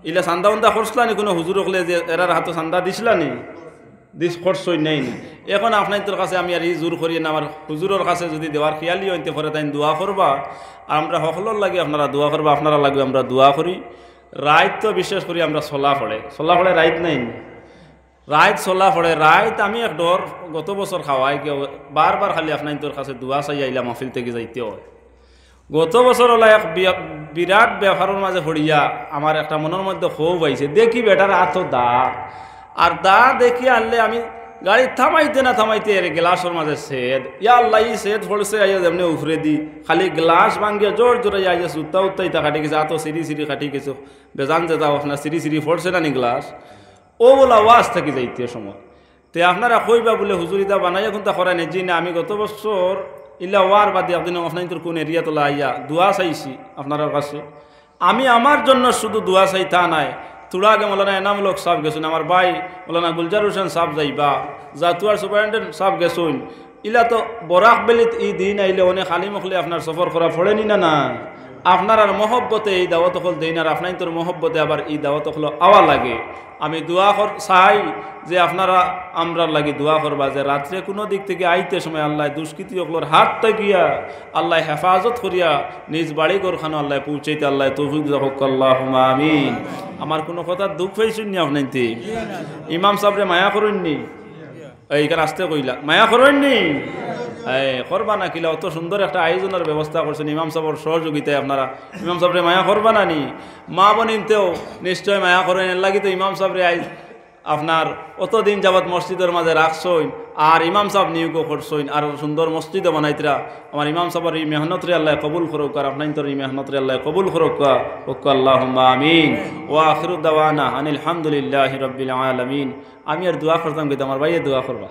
ইলা চান্দা উন্দা করছলানি কোনো হুজুর হলে যে এরার হাতে চান্দা দিসলানি দিস খরচই নেই। এখন আপনাদের কাছে আমি আর ই জোর করি না, আমার হুজুরের কাছে যদি দেওয়ার খেয়ালি হইতে পারে তাই দোয়া করবা, আর আমরা সকলের লাগে আপনারা দোয়া করবা, আপনারা লাগবে আমরা দোয়া করি। রাইত তো বিশেষ করি আমরা চলা পড়ে রাইত নাই, রাইত চলা পড়ে রাইত। আমি এক ডর গত বছর খাওয়াই কেউ বারবার খালি আপনাদের কাছে দোয়া চাই আইলাম মাহফিল থেকে যাইতে হয়। গত বছর হলো এক বিরাট ব্যাপারের মাঝে পড়িয়া আমার একটা মনের মধ্যে ক্ষোভ আইছে, দেখি বেটার এত দা আর দা দেখি আনলে আমি গাড়ি থামাইতে না থামাইতে এর গ্লাসের মাঝে সেদ, ইয়া আল্লাহ ই সেদ পড়ছে আইয়া যেমনি উফরে দি খালি গ্লাস ভাঙ্গিয়া জোর জোরে আইয়া সুতা উত্তাইতা কাটি গেছে, এত সিঁড়ি কাটি গেছে বেজান যে যাও আপনার সিঁড়ি পড়ছে না নি গ্লাস ও বলা ওয়াজ থাকি যাইতে সময়। তে আপনারা কইবা বলে হুজুরিদা বানাইয়া কোনটা করাই নেই জি না। আমি গত বছর ইল্লা ওয়ার বাদে একদিন আপনাদের কোন এরিয়া তোলা আইয়া দোয়া চাইছি আপনার কাছে। আমি আমার জন্য শুধু দোয়া চাই তা নাই, তোরা আগে মৌলানা এনামুল হক সাহেব গেছেন, আমার ভাই মৌলানা গুলজার হোসেন সাহেব যাইবা, জাতুয়ার সুপারিনটেন্ডেন্ট সাহেব গেছুন, ইলা তো বরাক বেলিত ই দিন আইলে অনেক খালি মখলে আপনার সফর করা পড়েনি না না। আপনার আর মহব্বতে এই দাওয়াত হল দেই না, আর আপনার তোর মহব্বতে আবার এই দাওয়াত হল আওয়া লাগে। আমি দোয়া চাই যে আপনারা আমরা লাগি দোয়া করবা যে রাত্রে কোনো দিক থেকে আইতে সময় আল্লাহ দুষ্কৃতি অকলোর হাত তাকিয়া আল্লাহ হেফাজত করিয়া নিজ বাড়ি ঘরখানো আল্লাহ পৌঁছাইতে আল্লাহ তৌফিক দাও আল্লাহুম্মা আমিন। আমার কোনো কথা দুঃখ পাইছেন নি আপনাইতে? ইমাম সাহেবরে মায়া করেননি? এইখানে আসতে কইলা মায়া করেননি? করবা না কিলা অত সুন্দর একটা আয়োজনের ব্যবস্থা করছেন ইমাম সাহেবের সহযোগিতায়, আপনারা ইমাম সাহেবরে মায়া করবা না নি? মা বোনিনতেও নিশ্চয় মায়া করেন। এর লাগি তো ইমাম সাহেবরে আইজ আপনার অতদিন যাবৎ মসজিদের মাঝে রাখছইন আর ইমাম সাহেব নিয়োগ করছইন আর সুন্দর মসজিদও বানাইতরা। আমার ইমাম সাহেবের এই মেহনতরে আল্লাহ কবুল করুক, আর আপনার তোর এই মেহনতরে আল্লাহ কবুল করুক আল্লাহুম্মা আমিন। ওয়া আখিরু দাওয়ানা আনিল হামদুলিল্লাহি রাব্বিল আলামিন। আমি আর দোয়া করতাম কিন্তু আমার ভাইয়ে দোয়া করবা।